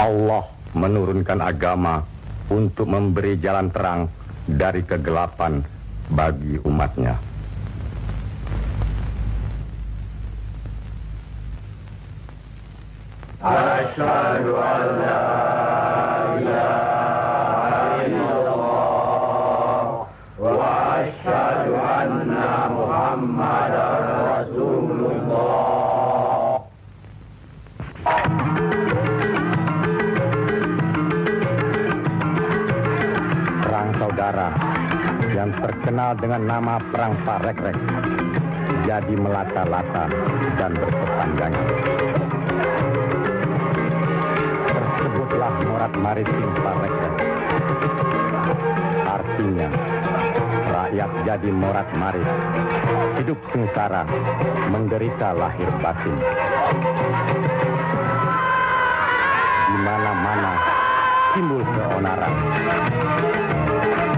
Allah menurunkan agama untuk memberi jalan terang dari kegelapan bagi umatnya. Asyhadu an la ilaha illallah wa asyhadu anna Muhammadar Rasulullah. Perang saudara yang terkenal dengan nama Perang Parekrek jadi melata-lata dan berkepanjangan. Tersebutlah morat maritim Parekrek. Artinya, rakyat jadi morat marit, hidup sengsara, menderita lahir batin. Di mana-mana timbul keonaran.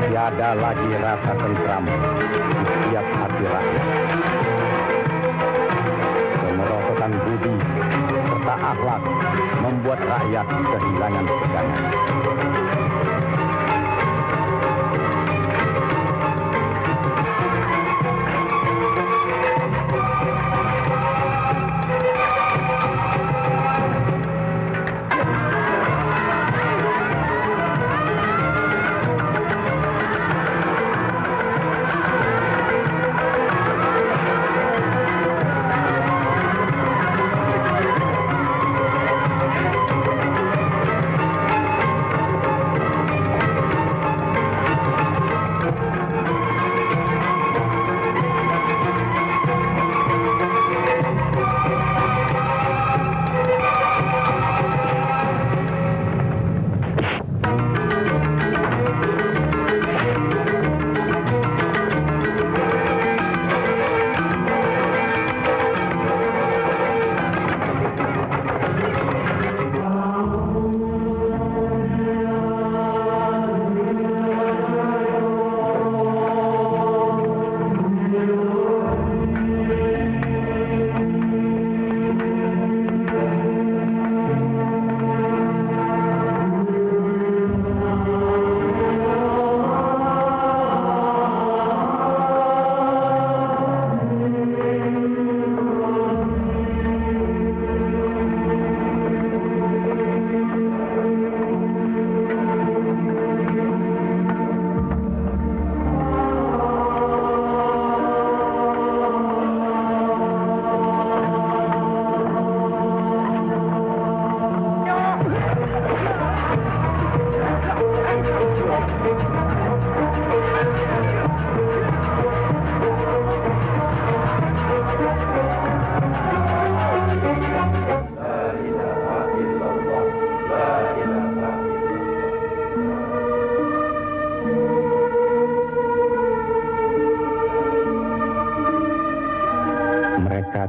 Tiada lagi rasa tentram di setiap hati rakyat. Kemerosotan budi serta akhlak membuat rakyat kehilangan pegangan.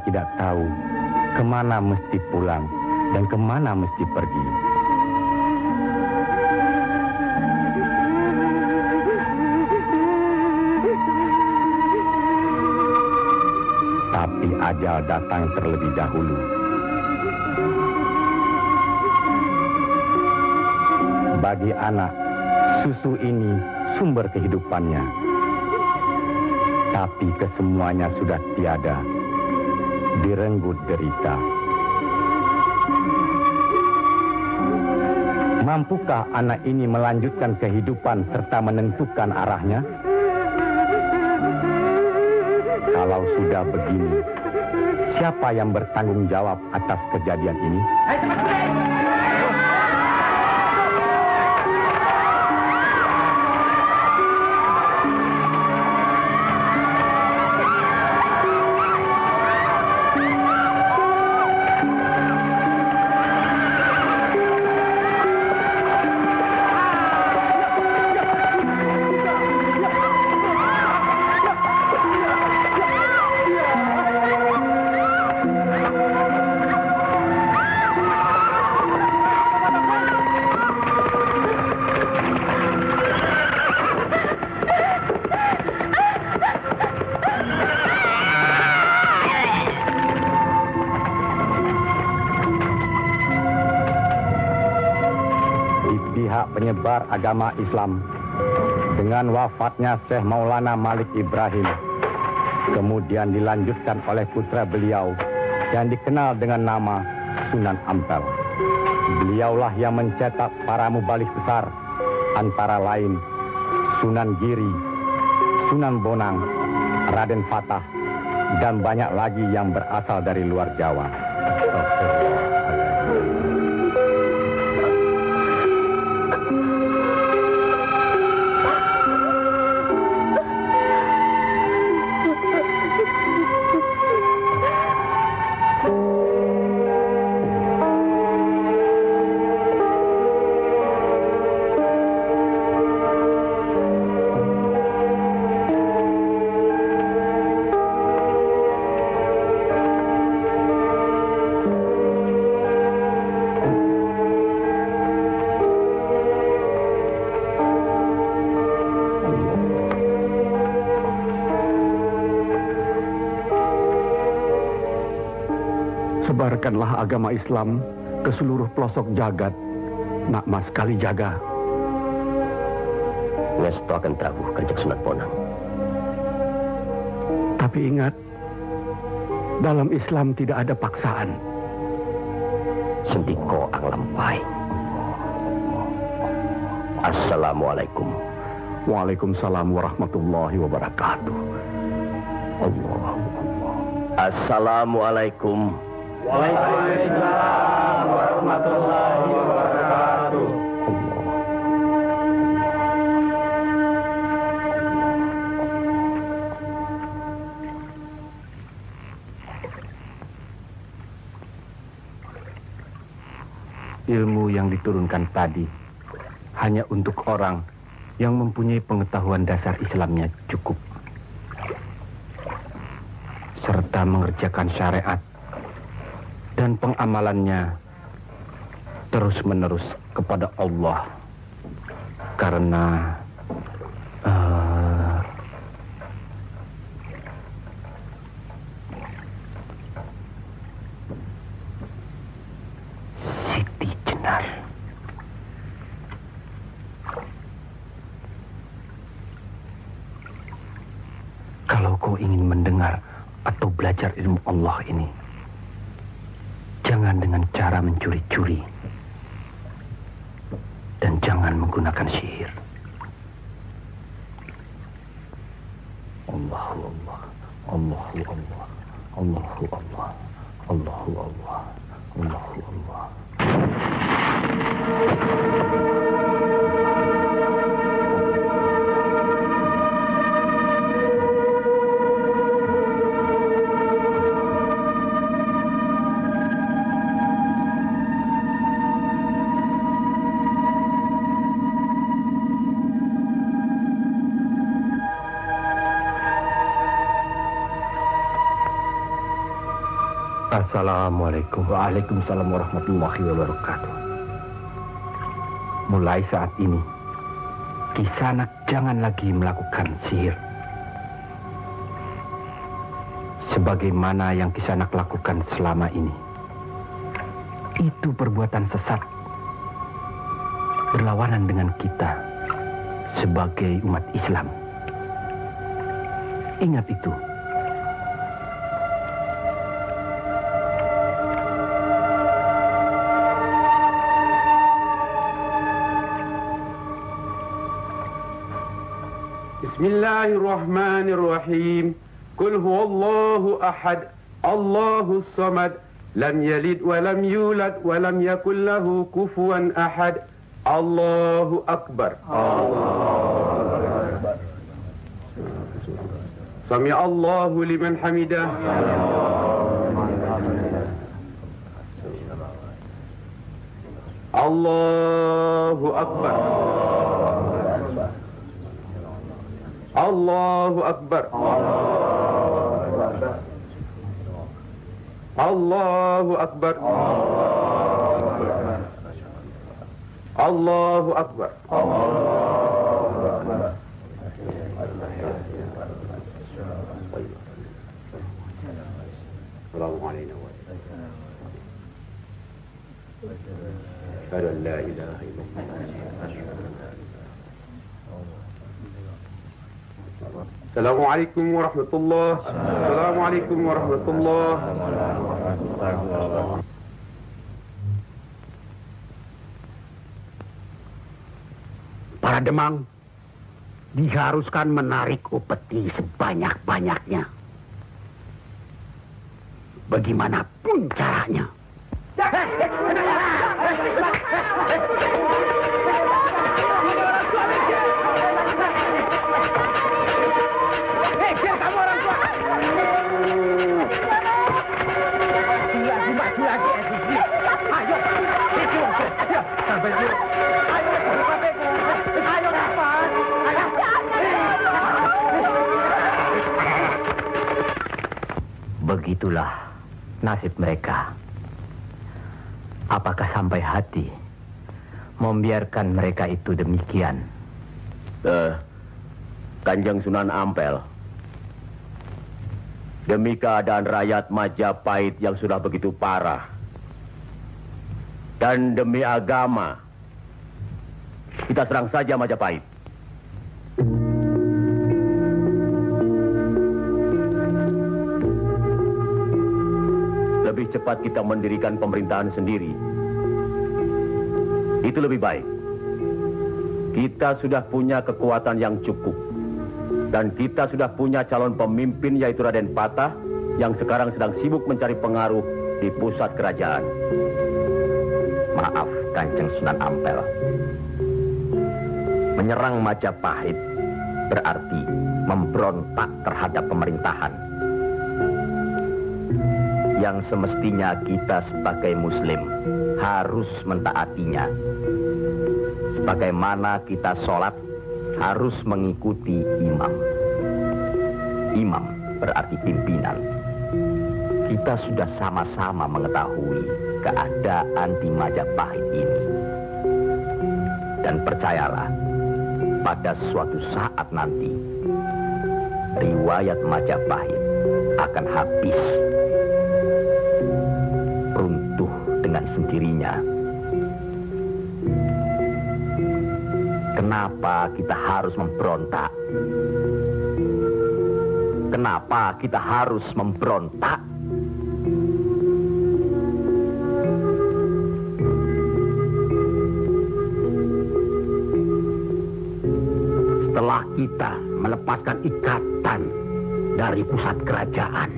Tidak tahu kemana mesti pulang dan kemana mesti pergi. Tapi ajal datang terlebih dahulu. Bagi anak, susu ini sumber kehidupannya. Tapi kesemuanya sudah tiada. Direnggut derita. Mampukah anak ini melanjutkan kehidupan serta menentukan arahnya? Kalau sudah begini, siapa yang bertanggung jawab atas kejadian ini? di pihak penyebar agama Islam. Dengan wafatnya Syekh Maulana Malik Ibrahim, kemudian dilanjutkan oleh putra beliau yang dikenal dengan nama Sunan Ampel. Beliaulah yang mencetak para mubalik besar, antara lain Sunan Giri, Sunan Bonang, Raden Fatah, dan banyak lagi yang berasal dari luar Jawa. Sebarkanlah agama Islam ke seluruh pelosok jagat. Nak Mas Kalijaga. Ngestu akan tabuh Kanjeng Sunan Bonang. Tapi ingat, dalam Islam tidak ada paksaan. Sendiko ang lampai. Assalamualaikum. Waalaikumsalam warahmatullahi wabarakatuh. Allah. Assalamualaikum. Waalaikumsalam warahmatullahi wabarakatuh. Ilmu yang diturunkan tadi hanya untuk orang yang mempunyai pengetahuan dasar Islamnya cukup, serta mengerjakan syariat dan pengamalannya terus-menerus kepada Allah. Karena Siti Jenar. Kalau kau ingin mendengar atau belajar ilmu Allah ini, jangan dengan cara mencuri-curi. Dan jangan menggunakan sihir. Allahu Allah, Allahu Allah, Allahu Allah, Allahu Allah, Allahu Allah. Assalamualaikum. Waalaikumsalam warahmatullahi wabarakatuh. Mulai saat ini, Kisanak jangan lagi melakukan sihir. Sebagaimana yang Kisanak lakukan selama ini. Itu perbuatan sesat. Berlawanan dengan kita sebagai umat Islam. Ingat itu. Bismillahirrahmanirrahim. Qul huwallahu ahad, Allahus samad, lam yalid wa lam yulad wa lam yakul lahu kufuwan ahad. Allahu akbar. Allahu akbar. Sami Allahu liman hamidah. Allahu akbar. Allahu akbar. Allahu akbar. Allahu akbar. Assalamualaikum. أشهد أن لا إله إلا الله. السلام عليكم ورحمة الله. السلام عليكم ورحمة الله. Para demang diharuskan menarik upeti sebanyak-banyaknya. Bagaimanapun caranya. Begitulah nasib mereka. Apakah sampai hati membiarkan mereka itu demikian? Kanjeng Sunan Ampel, demi keadaan rakyat Majapahit yang sudah begitu parah, dan demi agama, kita serang saja Majapahit. Lebih cepat kita mendirikan pemerintahan sendiri. Itu lebih baik. Kita sudah punya kekuatan yang cukup. Dan kita sudah punya calon pemimpin yaitu Raden Patah yang sekarang sedang sibuk mencari pengaruh di pusat kerajaan. Maaf, Kanjeng Sunan Ampel. Menyerang Majapahit berarti memberontak terhadap pemerintahan. Yang semestinya kita sebagai Muslim harus mentaatinya. Sebagaimana kita sholat harus mengikuti imam. Imam berarti pimpinan. Kita sudah sama-sama mengetahui keadaan di Majapahit ini. Dan percayalah, pada suatu saat nanti, riwayat Majapahit akan habis. Runtuh dengan sendirinya. Kenapa kita harus memberontak? Kenapa kita harus memberontak? Setelah kita melepaskan ikatan dari pusat kerajaan,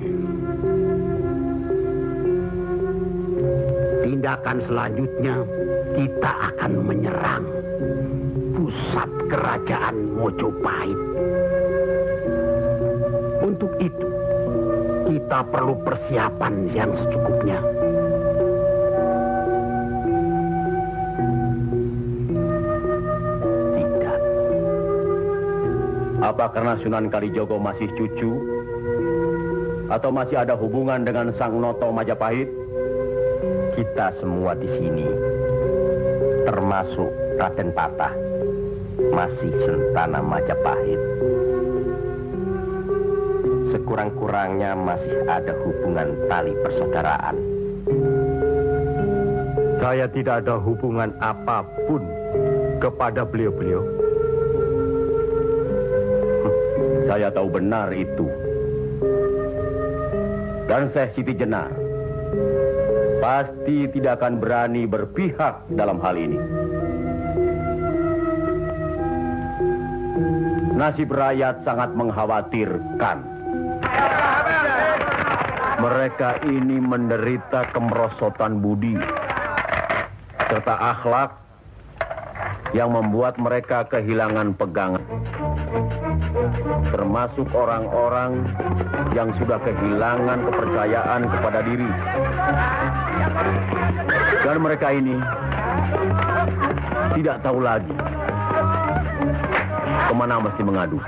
tindakan selanjutnya kita akan menyerang pusat kerajaan Mojopahit. Untuk itu, kita perlu persiapan yang secukupnya. Tidak. Apa karena Sunan Kalijogo masih cucu? Atau masih ada hubungan dengan Sang Noto Majapahit? Kita semua di sini, termasuk Raden Patah, masih sentana Majapahit. Sekurang-kurangnya masih ada hubungan tali persaudaraan. Saya tidak ada hubungan apapun kepada beliau-beliau. Saya tahu benar itu. Dan Syekh Siti Jenar pasti tidak akan berani berpihak dalam hal ini. Nasib rakyat sangat mengkhawatirkan. Mereka ini menderita kemerosotan budi serta akhlak yang membuat mereka kehilangan pegangan. Termasuk orang-orang yang sudah kehilangan kepercayaan kepada diri. Dan mereka ini tidak tahu lagi kemana mesti mengadu.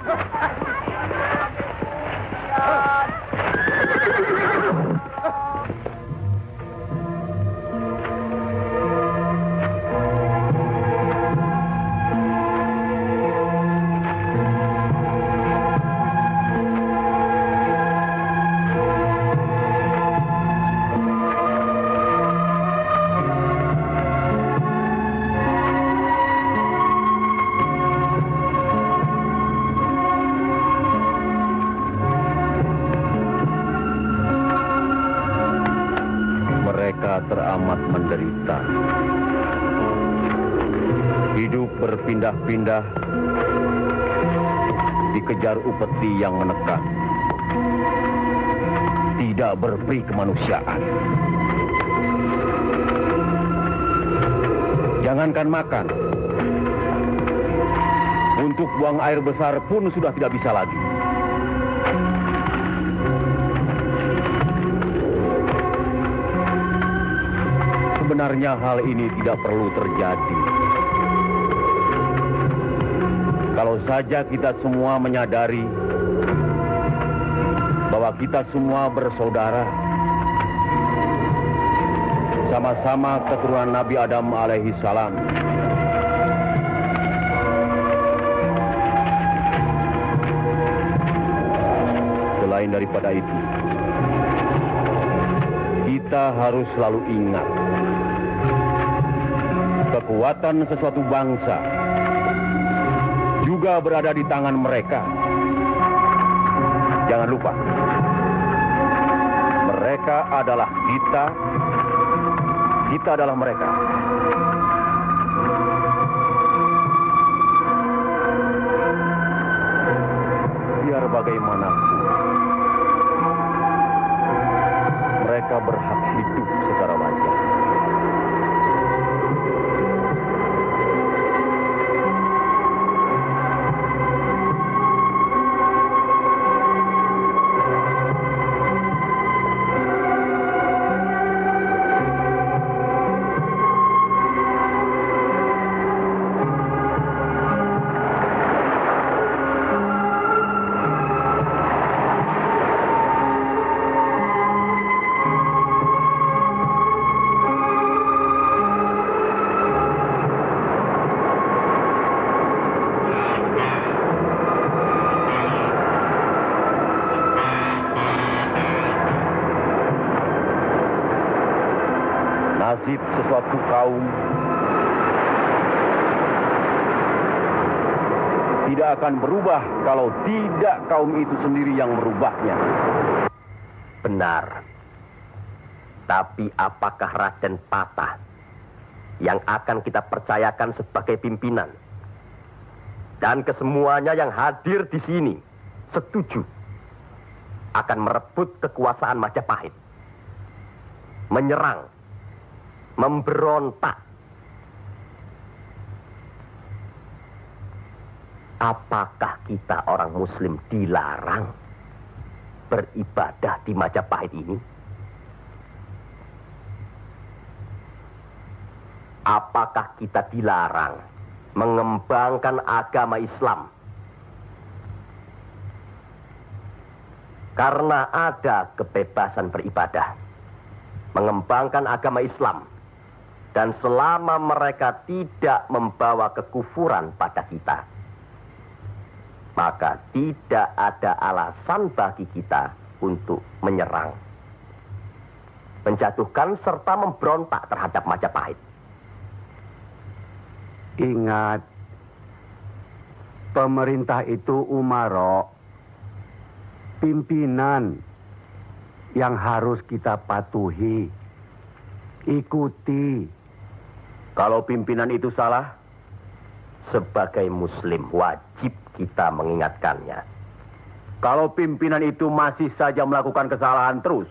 berpindah-pindah, dikejar upeti yang menekan. Tidak berperi kemanusiaan. Jangankan makan, untuk buang air besar pun sudah tidak bisa lagi. Sebenarnya hal ini tidak perlu terjadi. Kalau saja kita semua menyadari bahwa kita semua bersaudara, sama-sama keturunan Nabi Adam alaihi salam. Selain daripada itu, kita harus selalu ingat kekuatan sesuatu bangsa juga berada di tangan mereka. Jangan lupa, mereka adalah kita, kita adalah mereka. Biar bagaimanapun, mereka berhak hidup secara wajar. Nasib sesuatu kaum tidak akan berubah kalau tidak kaum itu sendiri yang merubahnya. Benar. Tapi apakah Raden Patah yang akan kita percayakan sebagai pimpinan? Dan kesemuanya yang hadir di sini setuju akan merebut kekuasaan Majapahit, menyerang, memberontak. Apakah kita orang Muslim dilarang beribadah di Majapahit ini? Apakah kita dilarang mengembangkan agama Islam? Karena ada kebebasan beribadah, mengembangkan agama Islam. Dan selama mereka tidak membawa kekufuran pada kita, maka tidak ada alasan bagi kita untuk menyerang, menjatuhkan serta memberontak terhadap Majapahit. Ingat, pemerintah itu umaro, pimpinan yang harus kita patuhi, ikuti. Kalau pimpinan itu salah, sebagai Muslim wajib kita mengingatkannya. Kalau pimpinan itu masih saja melakukan kesalahan terus,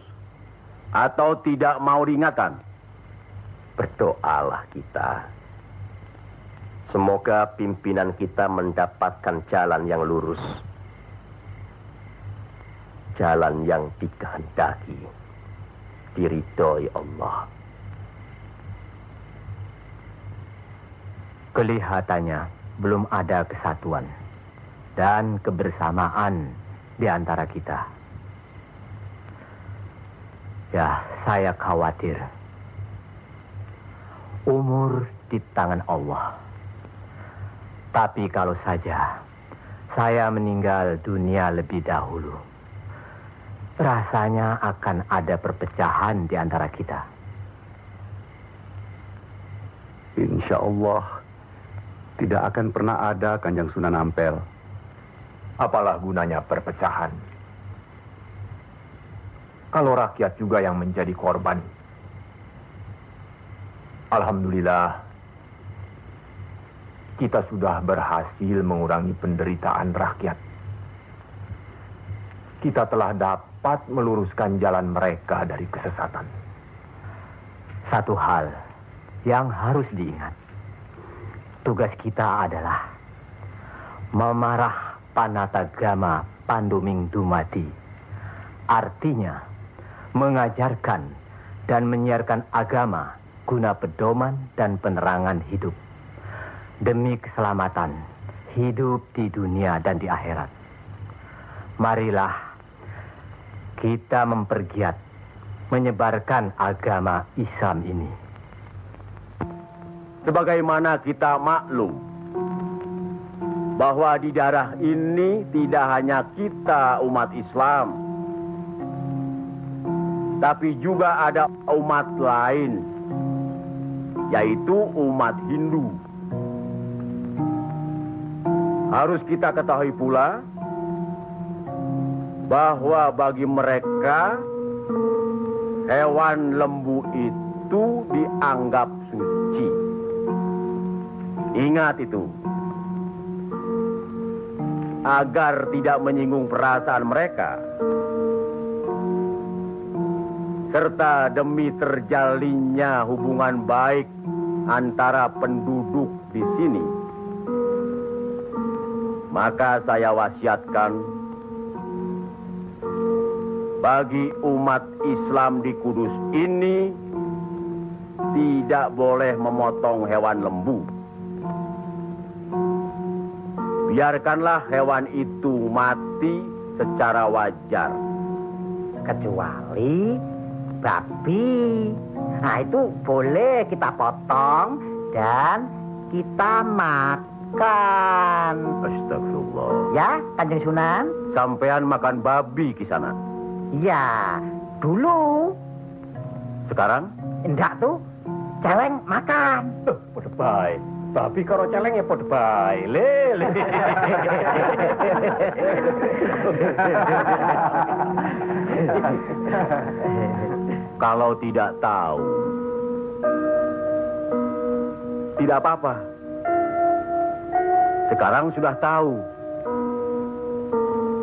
atau tidak mau diingatkan, berdoalah kita. Semoga pimpinan kita mendapatkan jalan yang lurus, jalan yang dikehendaki, diridhoi Allah. Kelihatannya belum ada kesatuan dan kebersamaan di antara kita. Ya, saya khawatir. Umur di tangan Allah. Tapi kalau saja saya meninggal dunia lebih dahulu, rasanya akan ada perpecahan di antara kita. Insya Allah tidak akan pernah ada, Kanjeng Sunan Ampel. Apalah gunanya perpecahan kalau rakyat juga yang menjadi korban? Alhamdulillah, kita sudah berhasil mengurangi penderitaan rakyat. Kita telah dapat meluruskan jalan mereka dari kesesatan. Satu hal yang harus diingat. Tugas kita adalah memarah Panatagama Panduming Dumadi. Artinya, mengajarkan dan menyiarkan agama guna pedoman dan penerangan hidup. Demi keselamatan hidup di dunia dan di akhirat. Marilah kita mempergiat menyebarkan agama Islam ini. Sebagaimana kita maklum bahwa di daerah ini tidak hanya kita umat Islam, tapi juga ada umat lain, yaitu umat Hindu. Harus kita ketahui pula bahwa bagi mereka hewan lembu itu dianggap suci. Ingat itu. Agar tidak menyinggung perasaan mereka, serta demi terjalinnya hubungan baik antara penduduk di sini, maka saya wasiatkan bagi umat Islam di Kudus ini tidak boleh memotong hewan lembu. Biarkanlah hewan itu mati secara wajar. Kecuali babi. Nah, itu boleh kita potong dan kita makan. Astagfirullah. Ya, Kanjeng Sunan? Sampean makan babi Kisana? Ya, dulu. Sekarang? Enggak tuh, celeng makan. Podo bae. Babi karo celeng ya podo bae. Le. Kalau tidak tahu, tidak apa-apa. Sekarang sudah tahu.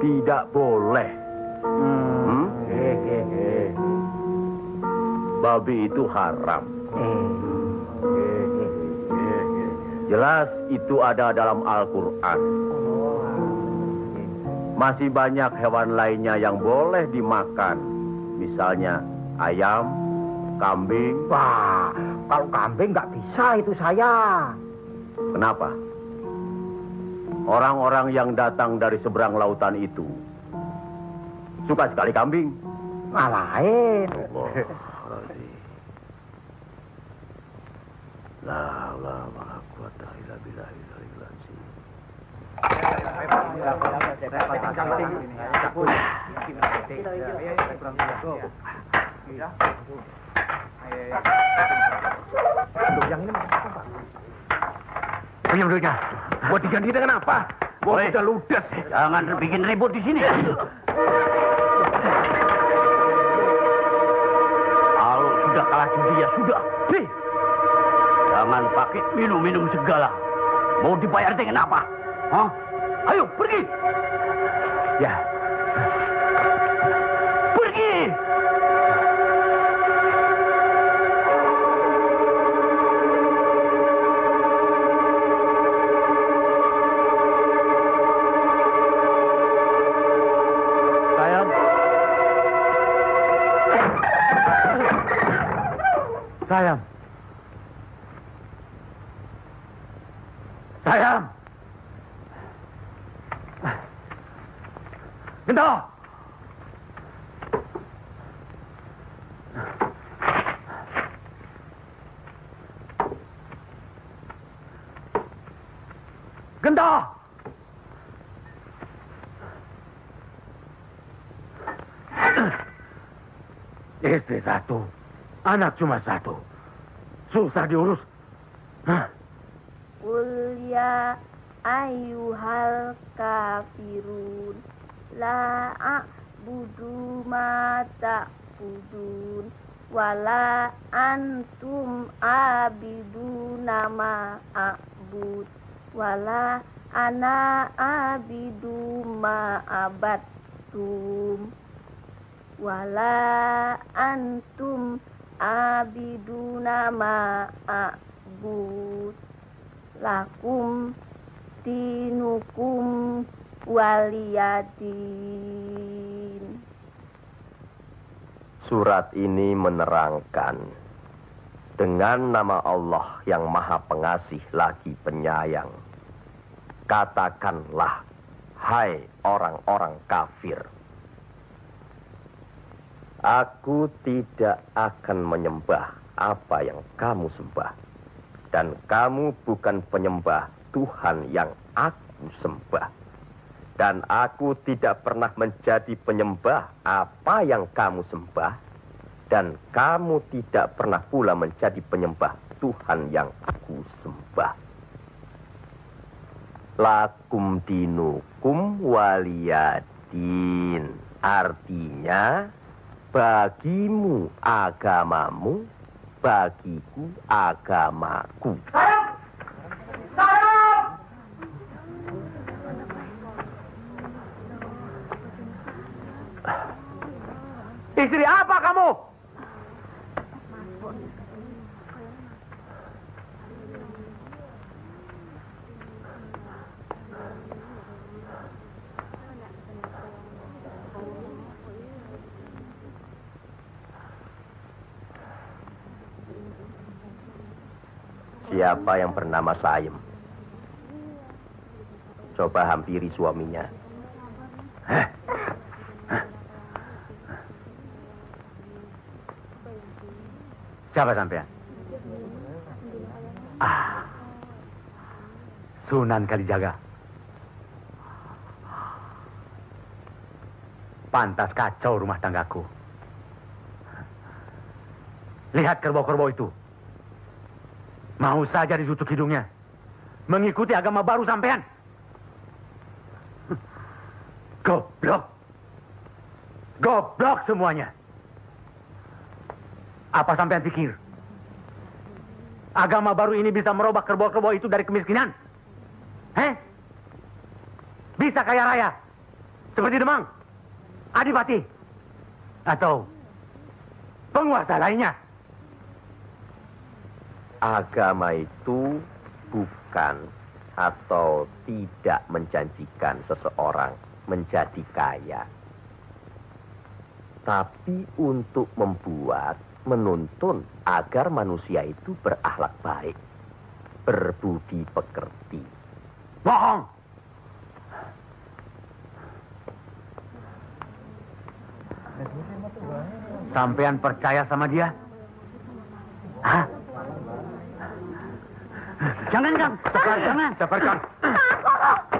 Tidak boleh. Babi itu haram. Jelas itu ada dalam Al-Quran. Masih banyak hewan lainnya yang boleh dimakan. Misalnya ayam, kambing. Wah, kalau kambing nggak bisa itu saya. Kenapa? Orang-orang yang datang dari seberang lautan itu suka sekali kambing. Malahin. La la quwata illa billahi al-aliyyil azim. Penyembuhnya, mau diganti dengan apa? Mau udah ludes. Jangan bikin ribut di sini. Kalau sudah kalah judi ya sudah. Jangan pakai minum-minum segala. Mau dibayar dengan apa? Hah? Ayo pergi. Ya. Pergi. Sayang. Sayang. Gento. Gento. Istri satu, anak cuma satu. Susah diurus. Hah? Qul ya ayyuhal kafirun la a'budu ma ta'budun wala antum abiduna ma a'bud wala ana abidu ma abattum wala antum abiduna ma a'bud lakum dinukum waliyadin. Surat ini menerangkan dengan nama Allah yang Maha Pengasih lagi Penyayang. Katakanlah, hai orang-orang kafir, aku tidak akan menyembah apa yang kamu sembah, dan kamu bukan penyembah Tuhan yang aku sembah, dan aku tidak pernah menjadi penyembah apa yang kamu sembah, dan kamu tidak pernah pula menjadi penyembah Tuhan yang aku sembah. Lakum dinukum waliyadin, artinya bagimu agamamu, bagiku agamaku. Istri apa kamu? Siapa yang bernama Saim? Coba hampiri suaminya. Siapa sampean? Sunan Kalijaga. Pantas kacau rumah tanggaku. Lihat kerbau-kerbau itu. Mau saja ditutup hidungnya. Mengikuti agama baru sampean. Goblok. Goblok semuanya. Apa sampean pikir? Agama baru ini bisa merubah kerbau-kerbau itu dari kemiskinan? Bisa kaya raya? Seperti Demang? Adipati? Atau penguasa lainnya? Agama itu bukan atau tidak menjanjikan seseorang menjadi kaya, tapi untuk membuat, menuntun agar manusia itu berakhlak baik, berbudi pekerti. Bohong! Sampean percaya sama dia? Hah? Jangan, Kang. Jangan. Sabarkan.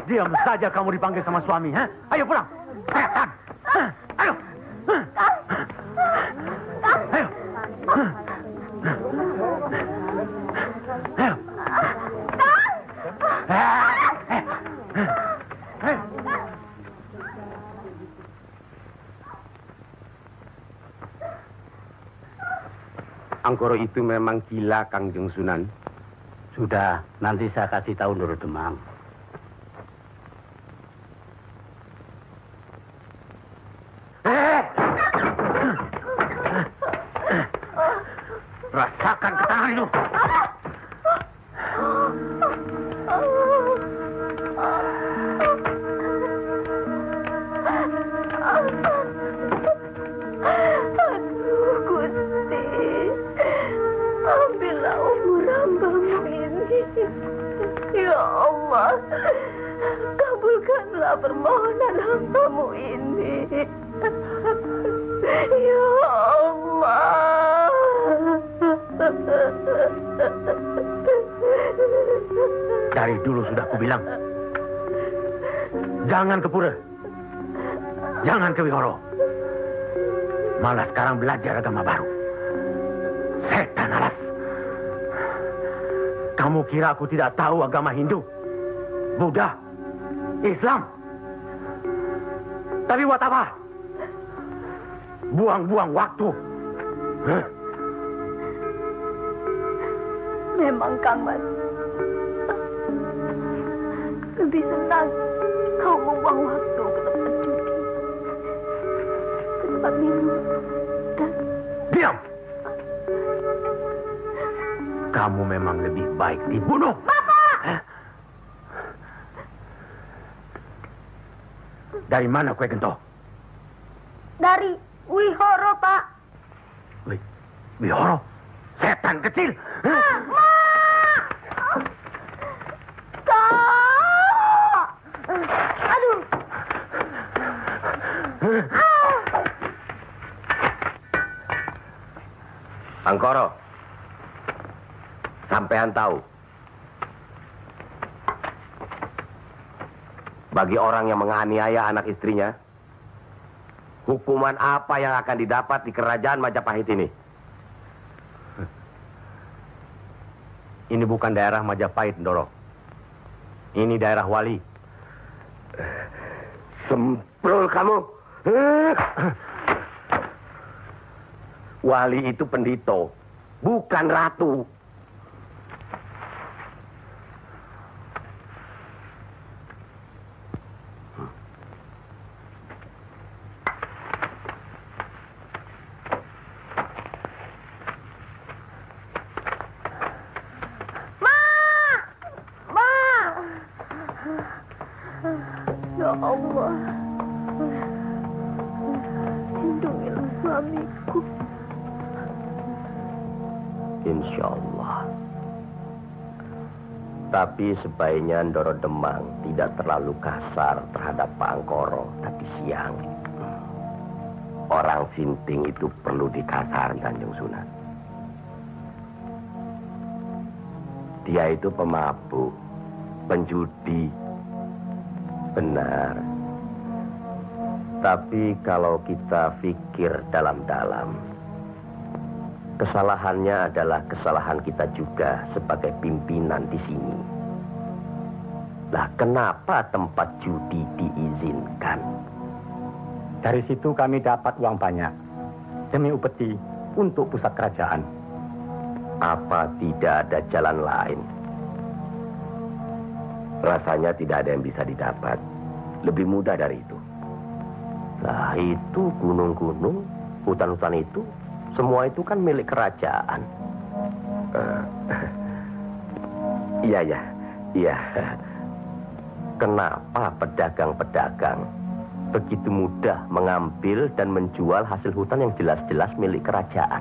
Diam saja kamu dipanggil sama suami. Ayo pulang. Ayo. Ayo. Angkoro itu memang gila, Kangjeng Sunan. Sudah, nanti saya kasih tahu Nur Demang. Rasakan ketangan itu. Kabulkanlah permohonan hamba-Mu ini. Ya Allah. Dari dulu sudah kubilang. Jangan ke pura. Jangan ke Wihoro. Malah sekarang belajar agama baru. Setan alas. Kamu kira aku tidak tahu agama Hindu, Buddha, Islam? Tapi buat apa? Buang-buang waktu. Memang, Kang Mas. lebih senang kau membuang waktu ke tempat judi, ke tempat minum, dan... Diam! Kamu memang lebih baik dibunuh. Bapak! Dari mana kue gento? Dari Wihoro, Pak. Wihoro? Setan kecil? Ma! Kak! Aduh! Angkoro, sampean tahu, bagi orang yang menganiaya anak istrinya, hukuman apa yang akan didapat di kerajaan Majapahit ini? Ini bukan daerah Majapahit, Ndoro. Ini daerah Wali. Semprul kamu. Wali itu pendito, bukan ratu. Ya Allah, lindungilah suamiku. Insya Allah. Tapi sebaiknya Ndoro Demang tidak terlalu kasar terhadap Pak Angkoro tadi siang. Orang sinting itu perlu dikasari, Kanjeng Sunan. Dia itu pemabuk, penjudi. Benar. Tapi kalau kita pikir dalam-dalam, kesalahannya adalah kesalahan kita juga sebagai pimpinan di sini. Lah, kenapa tempat judi diizinkan? Dari situ kami dapat uang banyak demi upeti untuk pusat kerajaan. Apa tidak ada jalan lain? Rasanya tidak ada yang bisa didapat lebih mudah dari itu. Nah, itu gunung-gunung, hutan-hutan itu, semua itu kan milik kerajaan. Iya. Kenapa pedagang-pedagang begitu mudah mengambil dan menjual hasil hutan yang jelas-jelas milik kerajaan?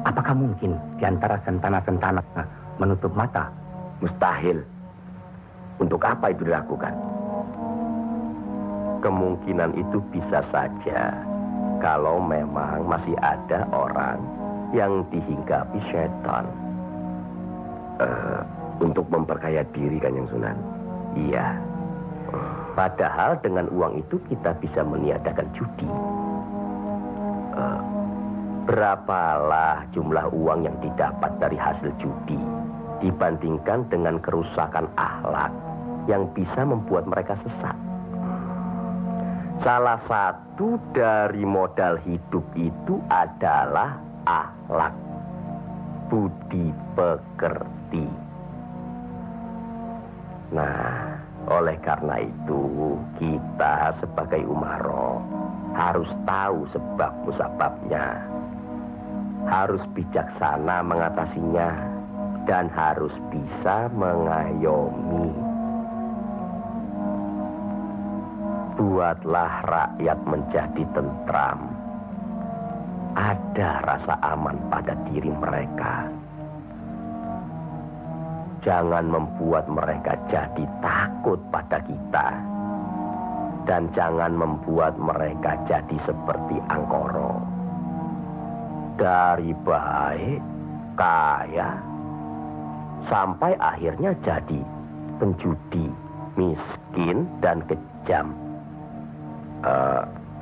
Apakah mungkin di antara sentana-sentana menutup mata? Mustahil. Untuk apa itu dilakukan? Kemungkinan itu bisa saja kalau memang masih ada orang yang dihinggapi setan. Untuk memperkaya diri, Kanjeng Sunan. Iya. Padahal dengan uang itu kita bisa meniadakan judi. Berapalah jumlah uang yang didapat dari hasil judi dibandingkan dengan kerusakan akhlak yang bisa membuat mereka sesat. Salah satu dari modal hidup itu adalah akhlak, budi pekerti. Nah, oleh karena itu kita sebagai umaro harus tahu sebab musababnya, harus bijaksana mengatasinya, dan harus bisa mengayomi. Buatlah rakyat menjadi tentram. Ada rasa aman pada diri mereka. Jangan membuat mereka jadi takut pada kita. Dan jangan membuat mereka jadi seperti Angkoro. Dari baik, kaya, sampai akhirnya jadi penjudi, miskin, dan kejam.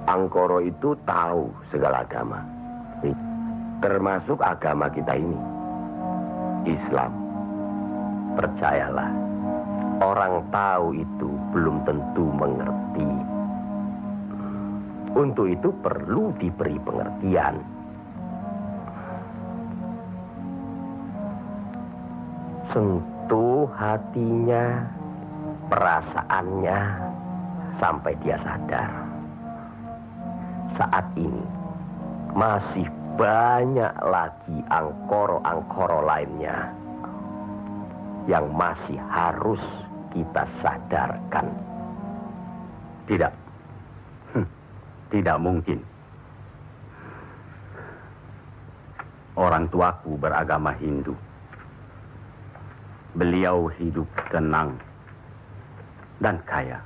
Angkoro itu tahu segala agama, termasuk agama kita ini, Islam. Percayalah, orang tahu itu belum tentu mengerti. Untuk itu perlu diberi pengertian. sentuh hatinya, perasaannya, sampai dia sadar. Saat ini masih banyak lagi angkoro-angkoro lainnya yang masih harus kita sadarkan. Tidak. Tidak mungkin. Orang tuaku beragama Hindu. Beliau hidup tenang dan kaya.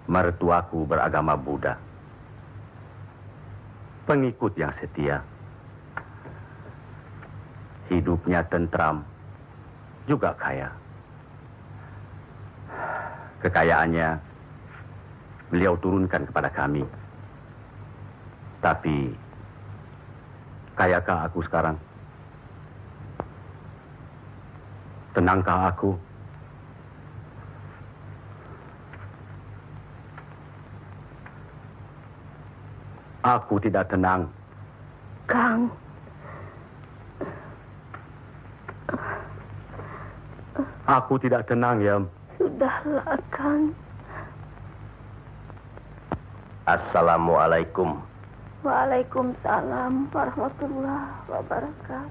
Mertuaku beragama Buddha. Pengikut yang setia. Hidupnya tentram, juga kaya. Kekayaannya beliau turunkan kepada kami. Tapi, kayakah aku sekarang? Tenangkah aku? Aku tidak tenang. Kang. Aku tidak tenang, Yam. Sudahlah, Kang. Assalamualaikum. Waalaikumsalam warahmatullahi wabarakatuh.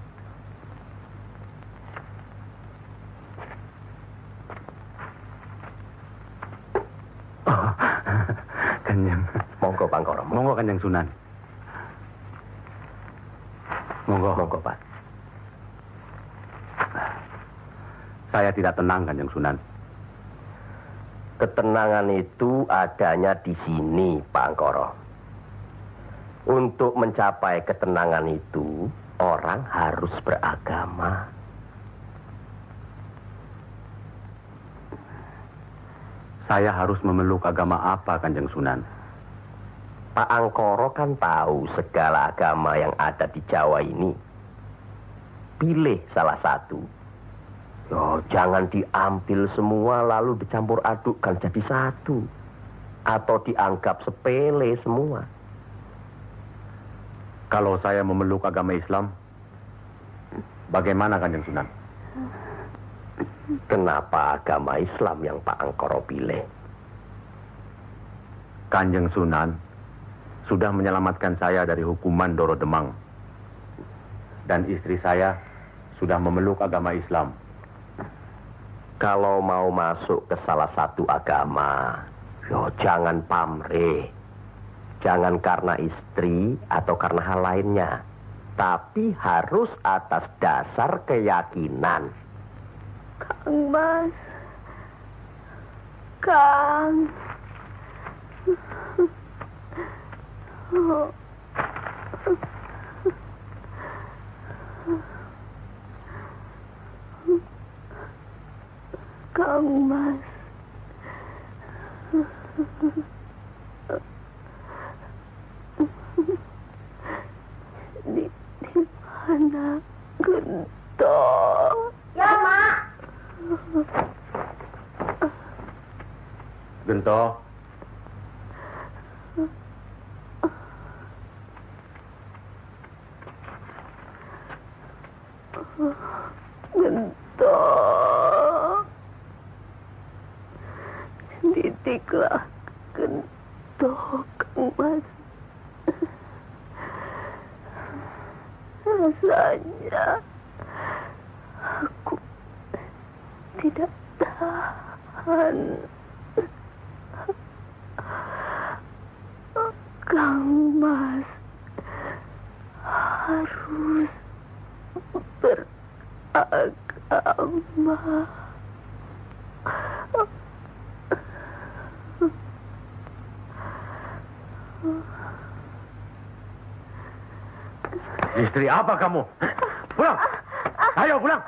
Oh, Kanjeng. Monggo, Pangkoro. Monggo, Kanjeng Sunan. Monggo. Monggo, Pak. Saya tidak tenang, Kanjeng Sunan. Ketenangan itu adanya di sini, Pak Angkoro. Untuk mencapai ketenangan itu, orang harus beragama. Saya harus memeluk agama apa, Kanjeng Sunan? Pak Angkoro kan tahu segala agama yang ada di Jawa ini. Pilih salah satu. Yo, jangan diambil semua lalu dicampur adukkan jadi satu. Atau dianggap sepele semua. Kalau saya memeluk agama Islam, bagaimana, Kanjeng Sunan? Kenapa agama Islam yang Pak Angkoro pilih? Kanjeng Sunan sudah menyelamatkan saya dari hukuman Doro Demang. Dan istri saya sudah memeluk agama Islam. Kalau mau masuk ke salah satu agama, yo jangan pamrih. Jangan karena istri atau karena hal lainnya. Tapi harus atas dasar keyakinan. Kang Mas. Kang. Kang Mas. Di mana Gento? Ya, Mak. Gento. Gento. Didiklah Gento, Kang Mas. Rasanya aku tidak tahan. Kang Mas harus beragama. Istri apa kamu? Pulang! Ayo pulang!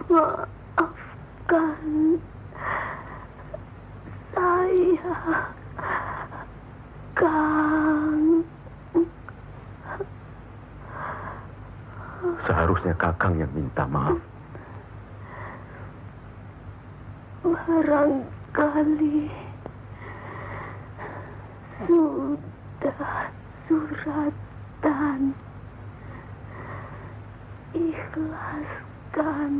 Maafkan saya, Kang. Seharusnya Kakang yang minta maaf. Barangkali sudah suratan. Ikhlaskan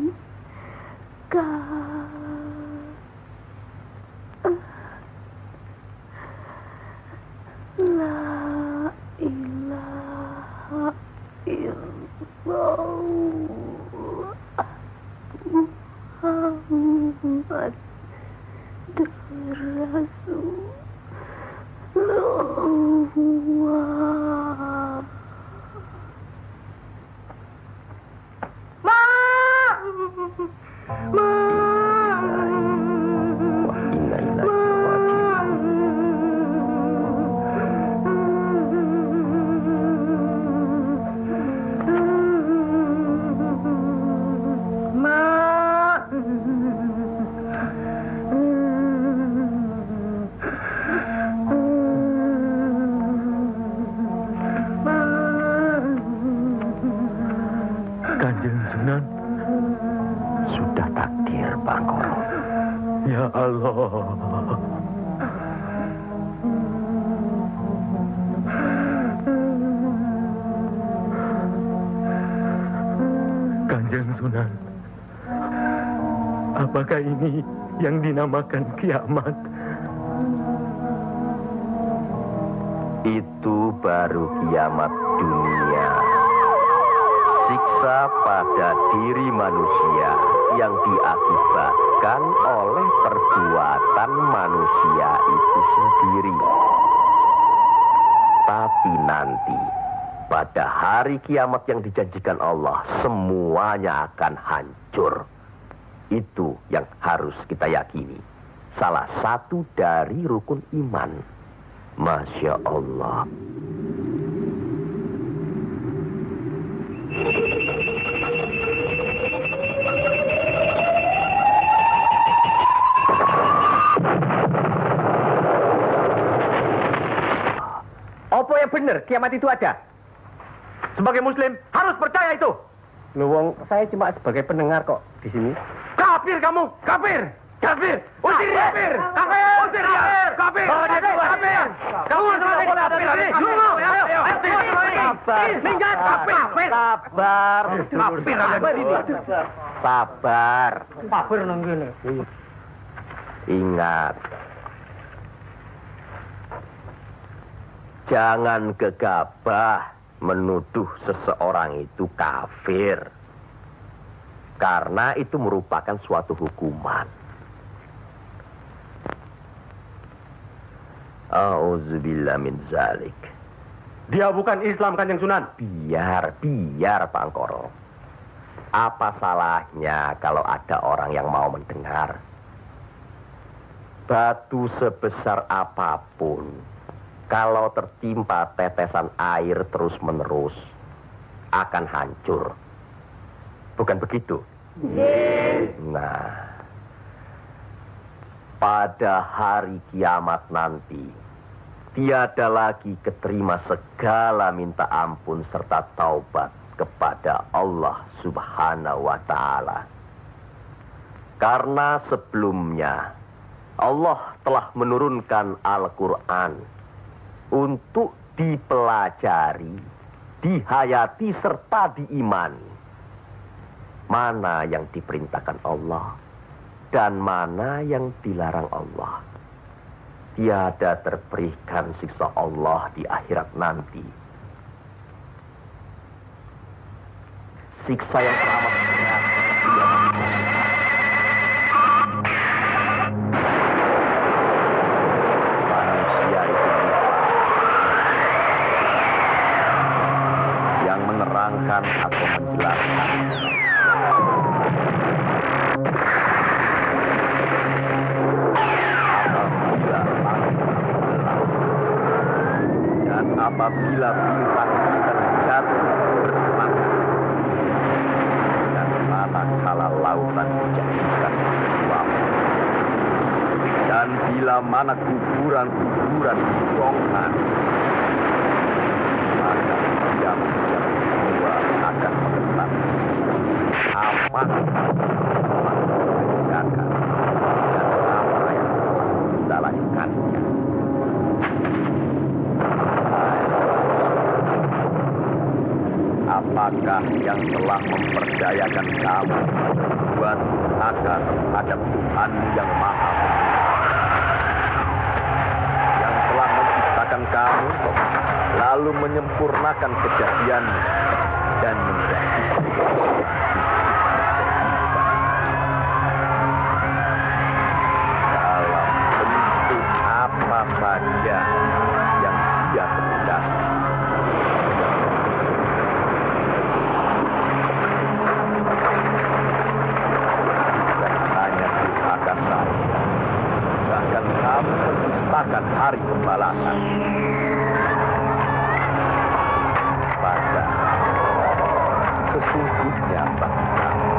La ilaha illallah Muhammad Rasulullah. Kanjeng Sunan, Sudah takdir, Bangkoro. ya Allah. Kanjeng Sunan, apakah ini yang dinamakan kiamat? Itu baru kiamat dunia. Siksa pada diri manusia yang diakibatkan oleh perbuatan manusia itu sendiri. Tapi nanti, pada hari kiamat yang dijanjikan Allah, semuanya akan hancur. Itu yang harus kita yakini. Salah satu dari rukun iman. Masya Allah. Apa yang benar kiamat itu ada? Sebagai muslim harus percaya itu. Luwung, saya cuma sebagai pendengar kok di sini. Kafir kamu, kafir. Kafir, usir dia. Kafir, usir dia. Kafir, kafir. Kamu sebagai kafir. Sabar, Minggat, kafir. sabar, Kafir ada di sini. sabar. Kafir nang kene. Ingat, jangan gegabah menuduh seseorang itu kafir. Karena itu merupakan suatu hukuman. A'udzubillah min zalik. Dia bukan Islam, Kanjeng Sunan. Biar Pak Angkoro. Apa salahnya kalau ada orang yang mau mendengar? Batu sebesar apapun, kalau tertimpa tetesan air terus-menerus, akan hancur. Bukan begitu? Nah, pada hari kiamat nanti, tiada lagi keterima segala minta ampun serta taubat kepada Allah Subhanahu wa Ta'ala. Karena sebelumnya Allah telah menurunkan Al-Quran untuk dipelajari, dihayati serta diimani. Mana yang diperintahkan Allah dan mana yang dilarang Allah. Tiada terberikan siksa Allah di akhirat nanti. Siksa yang teramat berat. Manusia itu yang menerangkan atau menjelaskan. Apabila bintang-bintang jatuh bersemangat dan manakala lautan dijadikan suap dan bila mana kuburan-kuburan dibongkar, maka diam semua akan mengetap. Aman, aman, menjaga dan melainkannya. Apakah yang telah memperdayakan kamu buat agar terhadap Tuhan yang Maha Penyayang, yang telah menciptakan kamu, lalu menyempurnakan kejadianmu dan menjadi dalam bentuk apa saja yang Dia kehendaki. Bahkan kamu menciptakan hari pembalasan. Padahal sesungguhnya bagi kamu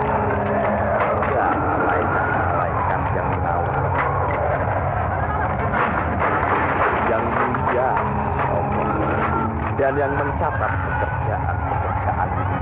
ada malaikat yang mengawal, yang mulia, dan yang mencatat pekerjaan-pekerjaan ini.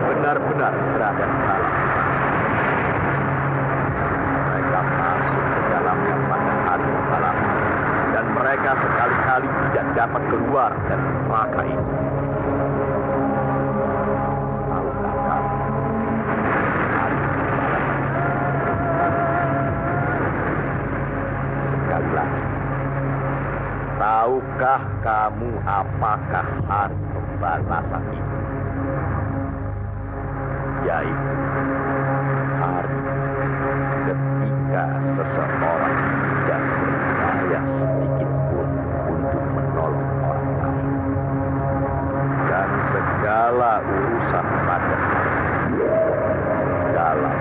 Benar-benar berada di dalam. Mereka masuk ke dalamnya pada hari malam, dan mereka sekali-kali tidak dapat keluar dari neraka ini. Tahukah kamu hari pembalasan? Sekali lagi, tahukah kamu apakah hari pembalasan itu? Yaitu hari ketika seseorang tidak berdaya sedikit pun untuk menolong orang lain, dan segala urusan pada dalam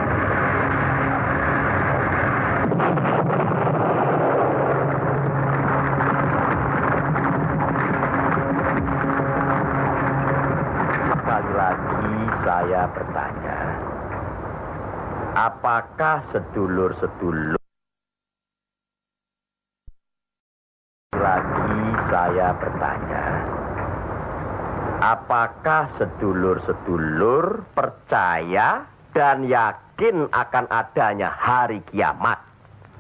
sekali lagi saya bertanya, apakah sedulur-sedulur lagi saya bertanya, apakah sedulur-sedulur percaya dan yakin akan adanya hari kiamat?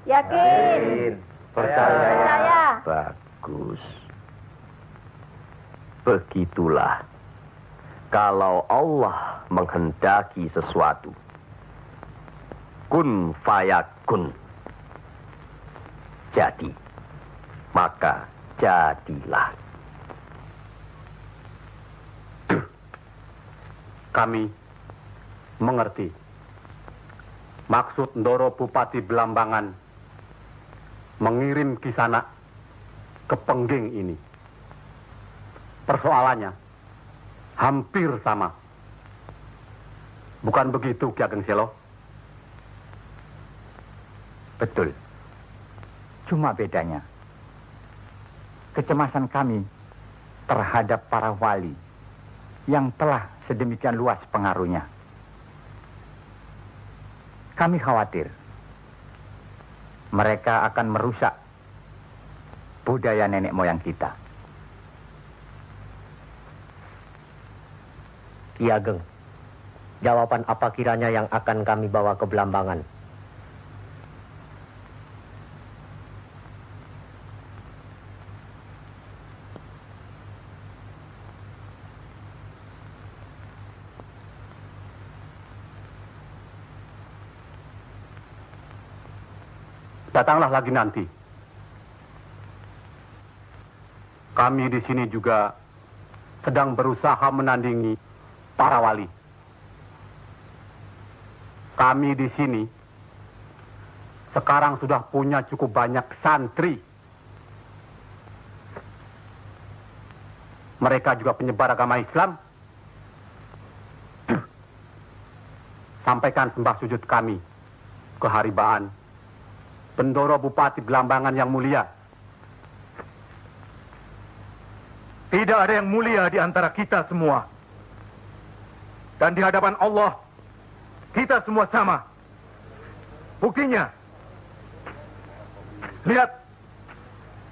Yakin. Percaya. Bagus. Begitulah. Kalau Allah menghendaki sesuatu, kun fayakun, jadi, maka jadilah. Kami mengerti maksud Ndoro Bupati Belambangan mengirim Kisanak ke Pengging ini. Persoalannya hampir sama. Bukan begitu, Ki Ageng Selo? Betul. Cuma bedanya, kecemasan kami terhadap para wali yang telah sedemikian luas pengaruhnya. Kami khawatir mereka akan merusak budaya nenek moyang kita. Ki Ageng, jawaban apa kiranya yang akan kami bawa ke Belambangan? Datanglah lagi nanti. Kami di sini juga sedang berusaha menandingi para wali. Kami di sini sekarang sudah punya cukup banyak santri. Mereka juga penyebar agama Islam. Sampaikan sembah sujud kami ke haribaan Bendoro Bupati Belambangan yang mulia. tidak ada yang mulia di antara kita semua. Dan di hadapan Allah, kita semua sama. Buktinya, lihat,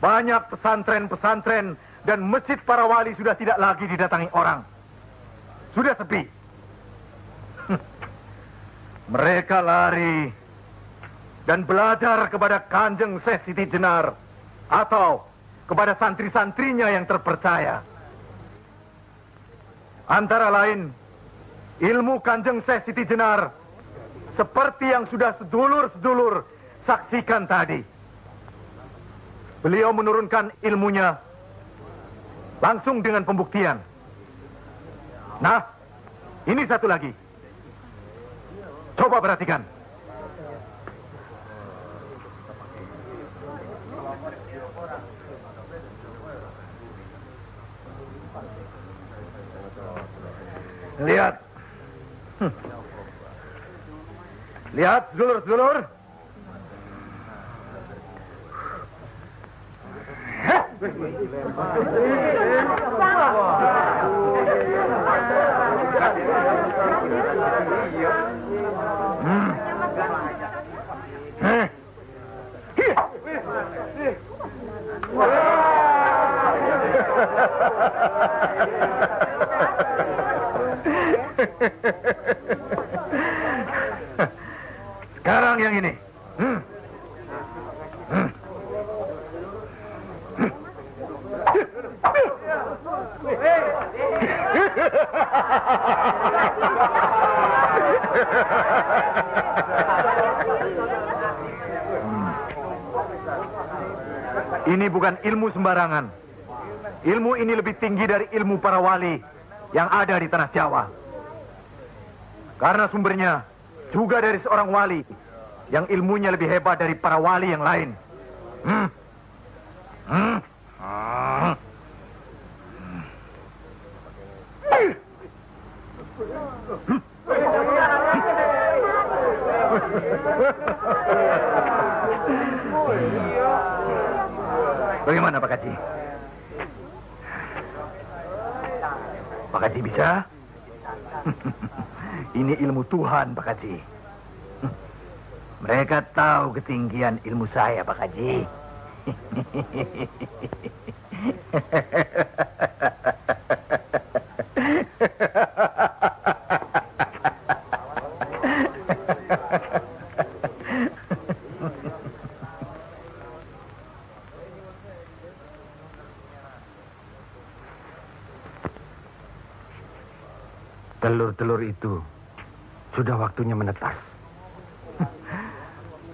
banyak pesantren-pesantren dan masjid para wali sudah tidak lagi didatangi orang. Sudah sepi. Mereka lari dan belajar kepada Kanjeng Syekh Siti Jenar atau kepada santri-santrinya yang terpercaya. Antara lain, ilmu Kanjeng Syekh Siti Jenar seperti yang sudah sedulur-sedulur saksikan tadi. Beliau menurunkan ilmunya langsung dengan pembuktian. Nah, ini satu lagi. Coba perhatikan. Lihat. Lihat, sedulur-sedulur. Sekarang yang ini. Ini bukan ilmu sembarangan. Ilmu ini lebih tinggi dari ilmu para wali yang ada di tanah Jawa. Karena sumbernya juga dari seorang wali yang ilmunya lebih hebat dari para wali yang lain. Bagaimana Pak Haji? Pak Haji bisa? Ini ilmu Tuhan, Pak Haji. Mereka tahu ketinggian ilmu saya, Pak Haji. Telur-telur itu sudah waktunya menetas.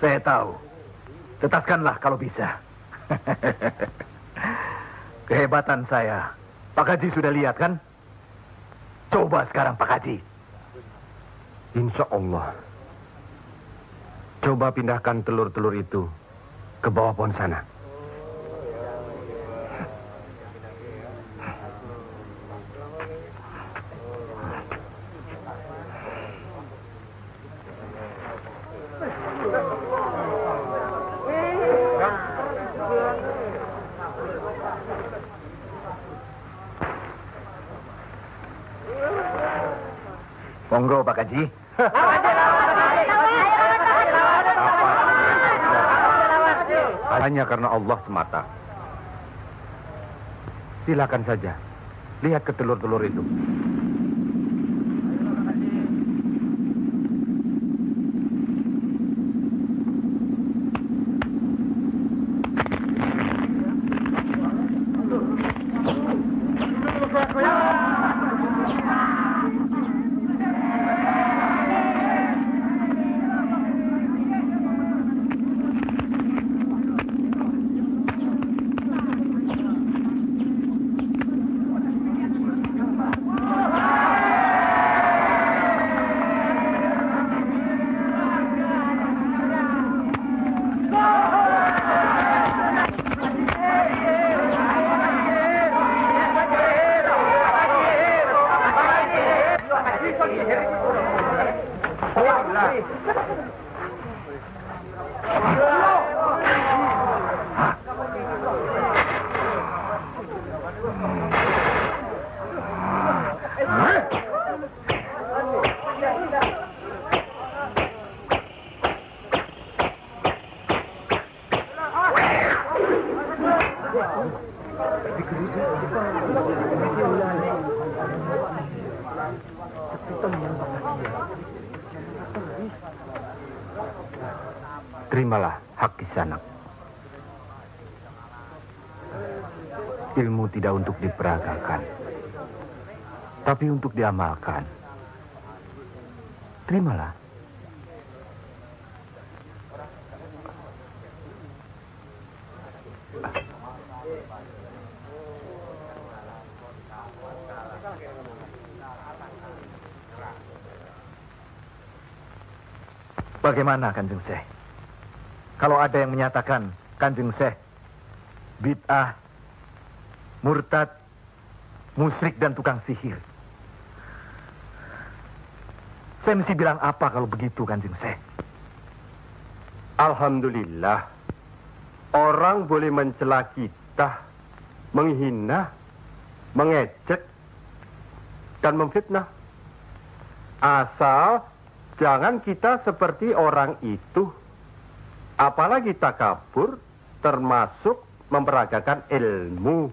Saya tahu. Tetaskanlah kalau bisa. Kehebatan saya. Pak Haji sudah lihat kan? Coba sekarang Pak Haji. Insya Allah. Coba pindahkan telur-telur itu ke bawah pohon sana. Monggo Pak Haji. Hanya karena Allah semata. Silakan saja. Lihat ke telur-telur itu. Terimalah hak Kisanak. Ilmu tidak untuk diperagakan, tapi untuk diamalkan. Terimalah. Bagaimana Kanjeng Syekh? Kalau ada yang menyatakan Kanjeng Syekh bid'ah, murtad, musyrik dan tukang sihir, saya mesti bilang apa kalau begitu Kanjeng Syekh? Alhamdulillah, orang boleh mencela kita, menghina, mengejek, dan memfitnah. Asal jangan kita seperti orang itu. Apalagi takabur, termasuk memperagakan ilmu.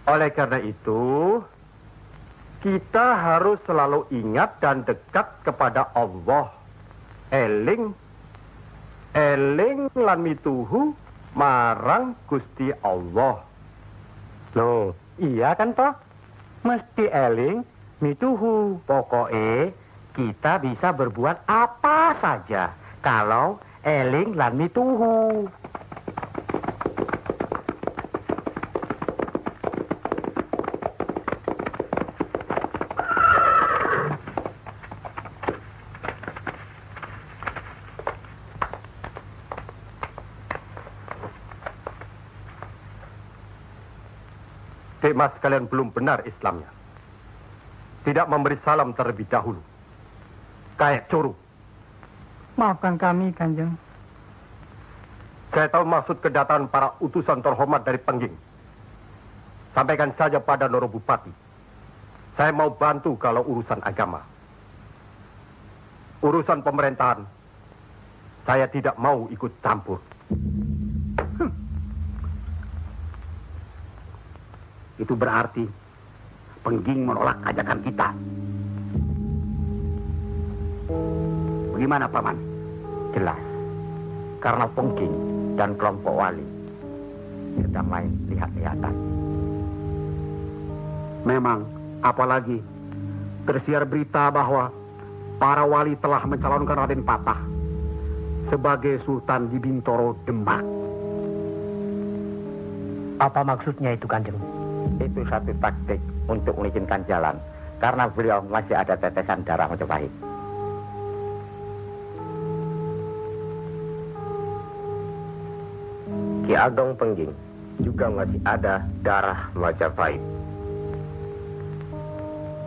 Oleh karena itu, kita harus selalu ingat dan dekat kepada Allah. Eling lan mituhu marang Gusti Allah. Loh, iya kan toh? Mesti eling mituhu. Pokoknya kita bisa berbuat apa saja kalau eling lan mituhu. Mas kalian belum benar Islamnya. Tidak memberi salam terlebih dahulu. Kayak curu. Maafkan kami, Kanjeng. Saya tahu maksud kedatangan para utusan terhormat dari Pengging. Sampaikan saja pada Noro Bupati. Saya mau bantu kalau urusan agama. Urusan pemerintahan, saya tidak mau ikut campur. Itu berarti Pengging menolak ajakan kita. Bagaimana, Paman? Jelas. Karena Pengging dan kelompok wali sedang main lihat-lihatan. Memang, apalagi tersiar berita bahwa para wali telah mencalonkan Raden Patah sebagai Sultan di Bintoro, Demak. Apa maksudnya itu, Kanjeng? Itu satu taktik untuk mengizinkan jalan, karena beliau masih ada tetesan darah Majapahit. Ki Ageng Pengging juga masih ada darah Majapahit.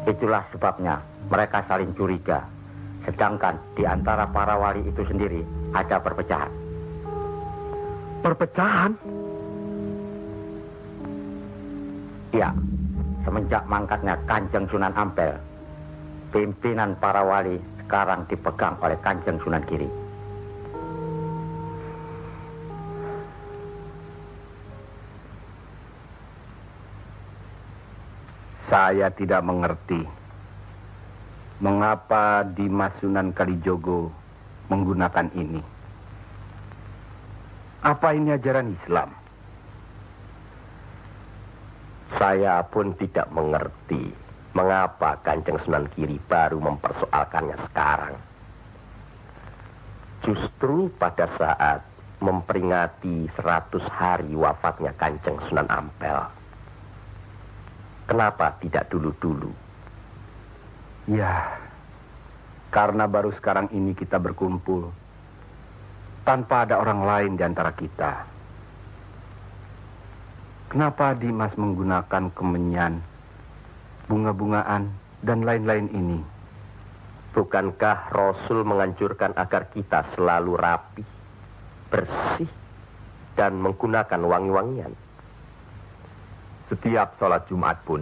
Itulah sebabnya mereka saling curiga, sedangkan di antara para wali itu sendiri ada perpecahan. Perpecahan? Ya, semenjak mangkatnya Kanjeng Sunan Ampel, pimpinan para wali sekarang dipegang oleh Kanjeng Sunan Giri. Saya tidak mengerti mengapa Dimas Sunan Kalijogo menggunakan ini. Apa ini ajaran Islam? Saya pun tidak mengerti mengapa Kanjeng Sunan Giri baru mempersoalkannya sekarang. Justru pada saat memperingati 100 hari wafatnya Kanjeng Sunan Ampel. Kenapa tidak dulu-dulu? Ya, karena baru sekarang ini kita berkumpul tanpa ada orang lain di antara kita. Kenapa Dimas menggunakan kemenyan, bunga-bungaan, dan lain-lain ini? Bukankah Rasul menganjurkan agar kita selalu rapi, bersih, dan menggunakan wangi-wangian? Setiap sholat Jumat pun,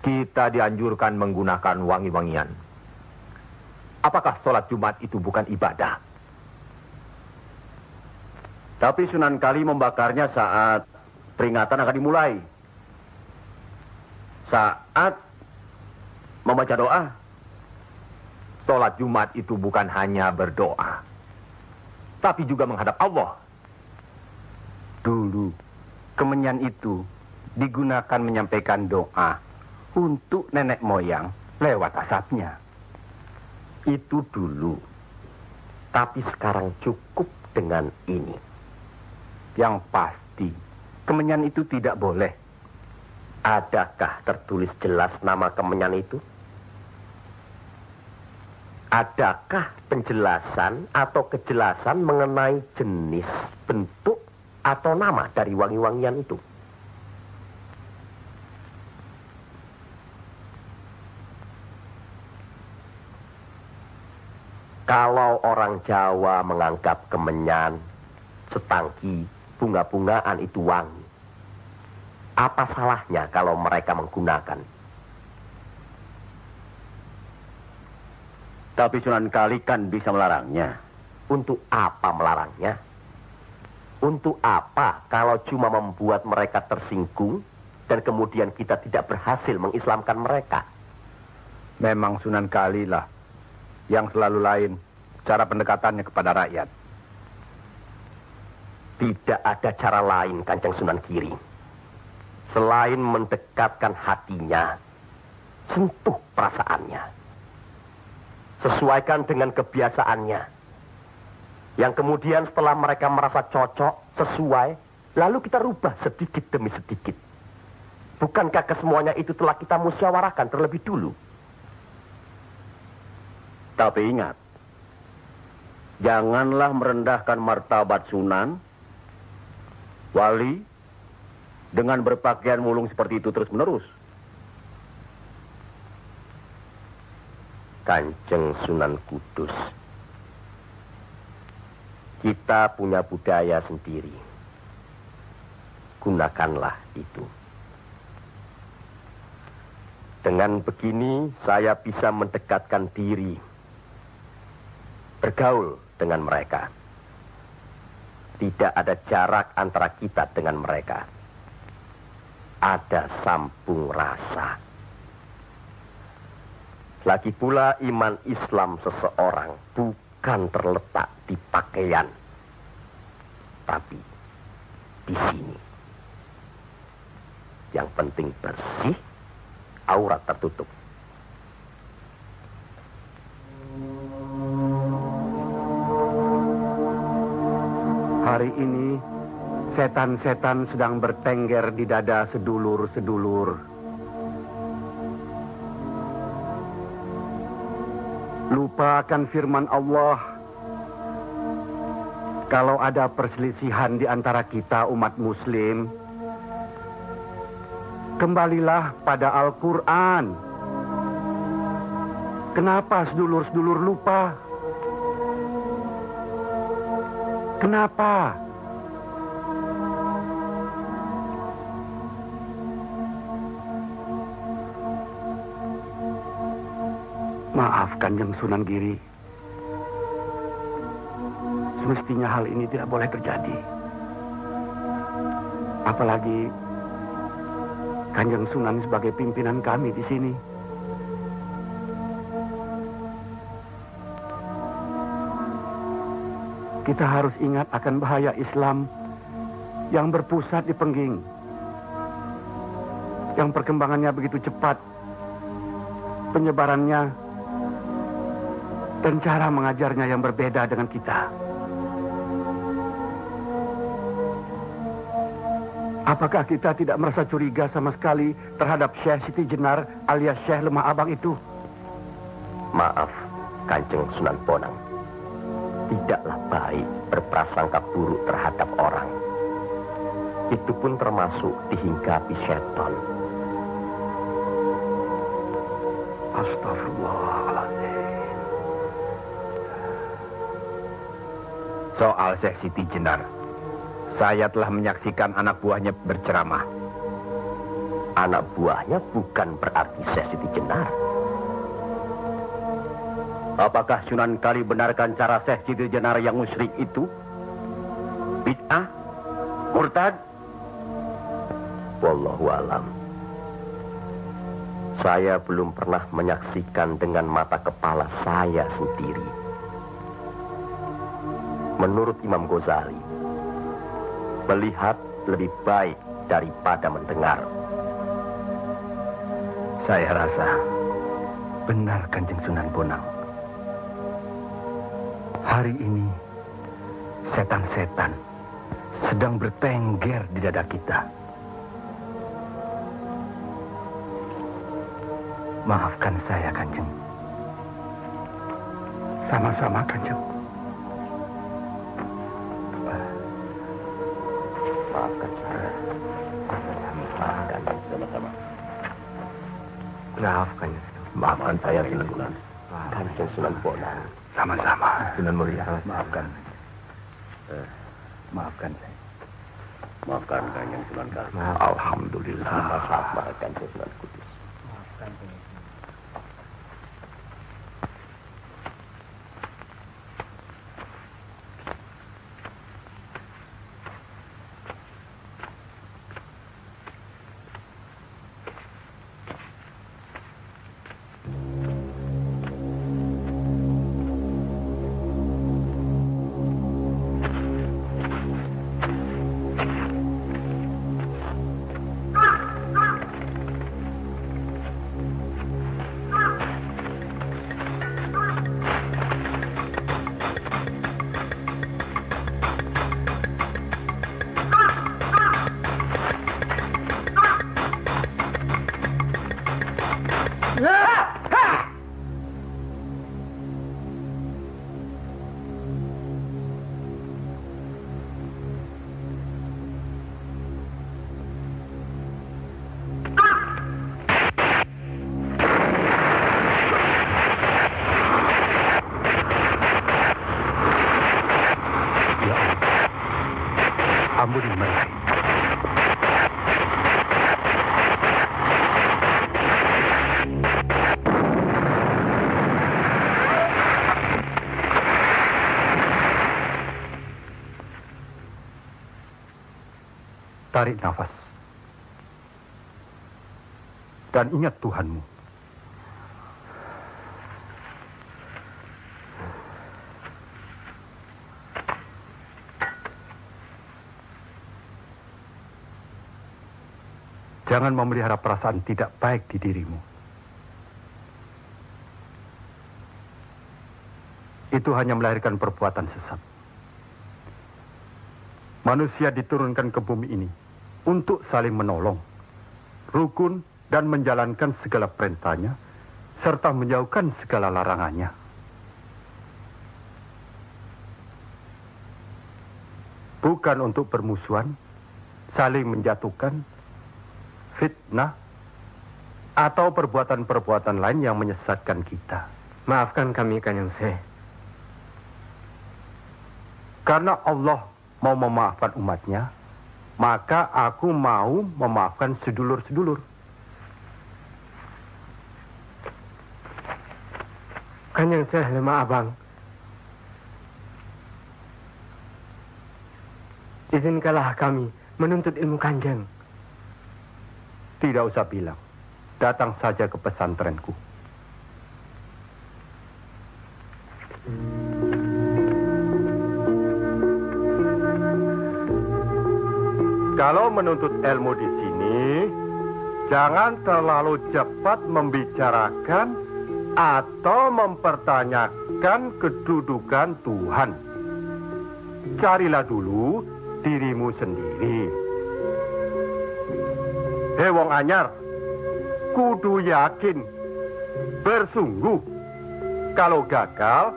kita dianjurkan menggunakan wangi-wangian. Apakah sholat Jumat itu bukan ibadah? Tapi Sunan Kali membakarnya saat peringatan akan dimulai. Saat membaca doa. Sholat Jumat itu bukan hanya berdoa, tapi juga menghadap Allah. Dulu, kemenyan itu digunakan menyampaikan doa untuk nenek moyang lewat asapnya. Itu dulu. Tapi sekarang cukup dengan ini. Yang pasti, kemenyan itu tidak boleh. Adakah tertulis jelas nama kemenyan itu? Adakah penjelasan atau kejelasan mengenai jenis, bentuk, atau nama dari wangi-wangian itu? Kalau orang Jawa menganggap kemenyan, setangki, bunga-bungaan itu wangi, apa salahnya kalau mereka menggunakan? Tapi Sunan Kali kan bisa melarangnya. Untuk apa melarangnya? Untuk apa kalau cuma membuat mereka tersinggung dan kemudian kita tidak berhasil mengislamkan mereka? Memang Sunan Kali lah yang selalu lain cara pendekatannya kepada rakyat. Tidak ada cara lain, Kanjeng Sunan Giri, selain mendekatkan hatinya, sentuh perasaannya. Sesuaikan dengan kebiasaannya. Yang kemudian setelah mereka merasa cocok, sesuai, lalu kita rubah sedikit demi sedikit. Bukankah kesemuanya itu telah kita musyawarahkan terlebih dulu? Tapi ingat, janganlah merendahkan martabat Sunan, wali, dengan berpakaian mulung seperti itu terus-menerus. Kanjeng Sunan Kudus, kita punya budaya sendiri. Gunakanlah itu. Dengan begini, saya bisa mendekatkan diri, bergaul dengan mereka. Tidak ada jarak antara kita dengan mereka. Ada sambung rasa. Lagi pula iman Islam seseorang bukan terletak di pakaian, tapi di sini. Yang penting bersih, aurat tertutup. Hari ini, setan-setan sedang bertengger di dada sedulur-sedulur. Lupa akan firman Allah. Kalau ada perselisihan di antara kita umat muslim, kembalilah pada Al-Quran. Kenapa sedulur-sedulur lupa? Kenapa? Maaf, Kanjeng Sunan Giri. Semestinya hal ini tidak boleh terjadi. Apalagi Kanjeng Sunan sebagai pimpinan kami di sini. Kita harus ingat akan bahaya Islam yang berpusat di Pengging, yang perkembangannya begitu cepat, penyebarannya dan cara mengajarnya yang berbeda dengan kita. Apakah kita tidak merasa curiga sama sekali terhadap Syekh Siti Jenar alias Syekh Lemah Abang itu? Maaf, Kanjeng Sunan Bonang. Tidaklah baik berprasangka buruk terhadap orang. Itu pun termasuk dihinggapi setan. Astagfirullahaladzim. Soal Syekh Siti Jenar, saya telah menyaksikan anak buahnya berceramah. Anak buahnya bukan berarti Syekh Siti Jenar. Apakah Sunan Kali benarkan cara Syekh Siti Jenar yang musyrik itu? Bid'ah? Murtad? Wallahu alam. Saya belum pernah menyaksikan dengan mata kepala saya sendiri. Menurut Imam Ghazali, melihat lebih baik daripada mendengar. Saya rasa benar Kanjeng Sunan Bonang. Hari ini setan-setan sedang bertengger di dada kita. Maafkan saya, Kanjeng. Sama-sama, Kanjeng. Maafkan saya. Maafkan sama-sama. Maafkan. Maafkan saya, Sunan. Kanjeng Sunan Bonang. Sama-sama. Sunan Muria. Maafkan. Maafkan saya. Maafkan Kanjeng Sunan Kudus. Alhamdulillah. Maafkan Kanjeng Sunan Kudus. Maafkan saya. Ampuni mereka. Tarik nafas. Dan ingat Tuhanmu. Jangan memelihara perasaan tidak baik di dirimu. Itu hanya melahirkan perbuatan sesat. Manusia diturunkan ke bumi ini untuk saling menolong, rukun, dan menjalankan segala perintahnya, serta menjauhkan segala larangannya. Bukan untuk bermusuhan, saling menjatuhkan, fitnah, atau perbuatan-perbuatan lain yang menyesatkan kita. Maafkan kami, Kanjeng Syekh. Karena Allah mau memaafkan umatnya, maka aku mau memaafkan sedulur-sedulur. Kanjeng Syekh lemah abang. Izinkanlah kami menuntut ilmu Kanjeng. Tidak usah bilang. Datang saja ke pesantrenku. Kalau menuntut ilmu di sini, jangan terlalu cepat membicarakan atau mempertanyakan kedudukan Tuhan. Carilah dulu dirimu sendiri. Hei wong anyar, kudu yakin, bersungguh. Kalau gagal,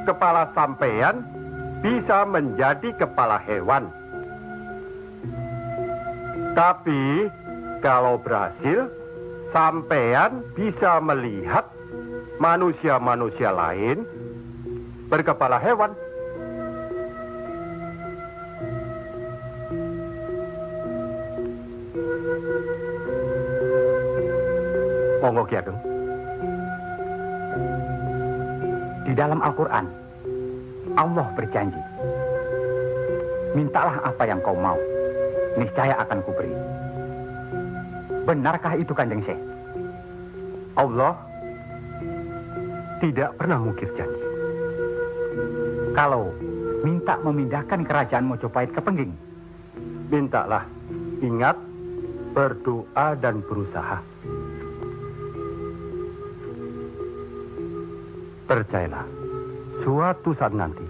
kepala sampean bisa menjadi kepala hewan. Tapi kalau berhasil, sampean bisa melihat manusia-manusia lain berkepala hewan. Monggo Ki Ageng. Di dalam Al-Quran, Allah berjanji, mintalah apa yang kau mau, niscaya akan kuberi. Benarkah itu, Kanjeng Syekh? Allah tidak pernah mungkir janji. Kalau minta memindahkan kerajaan Mojopahit ke Pengging, mintalah. Ingat, berdoa dan berusaha. Percayalah, suatu saat nanti,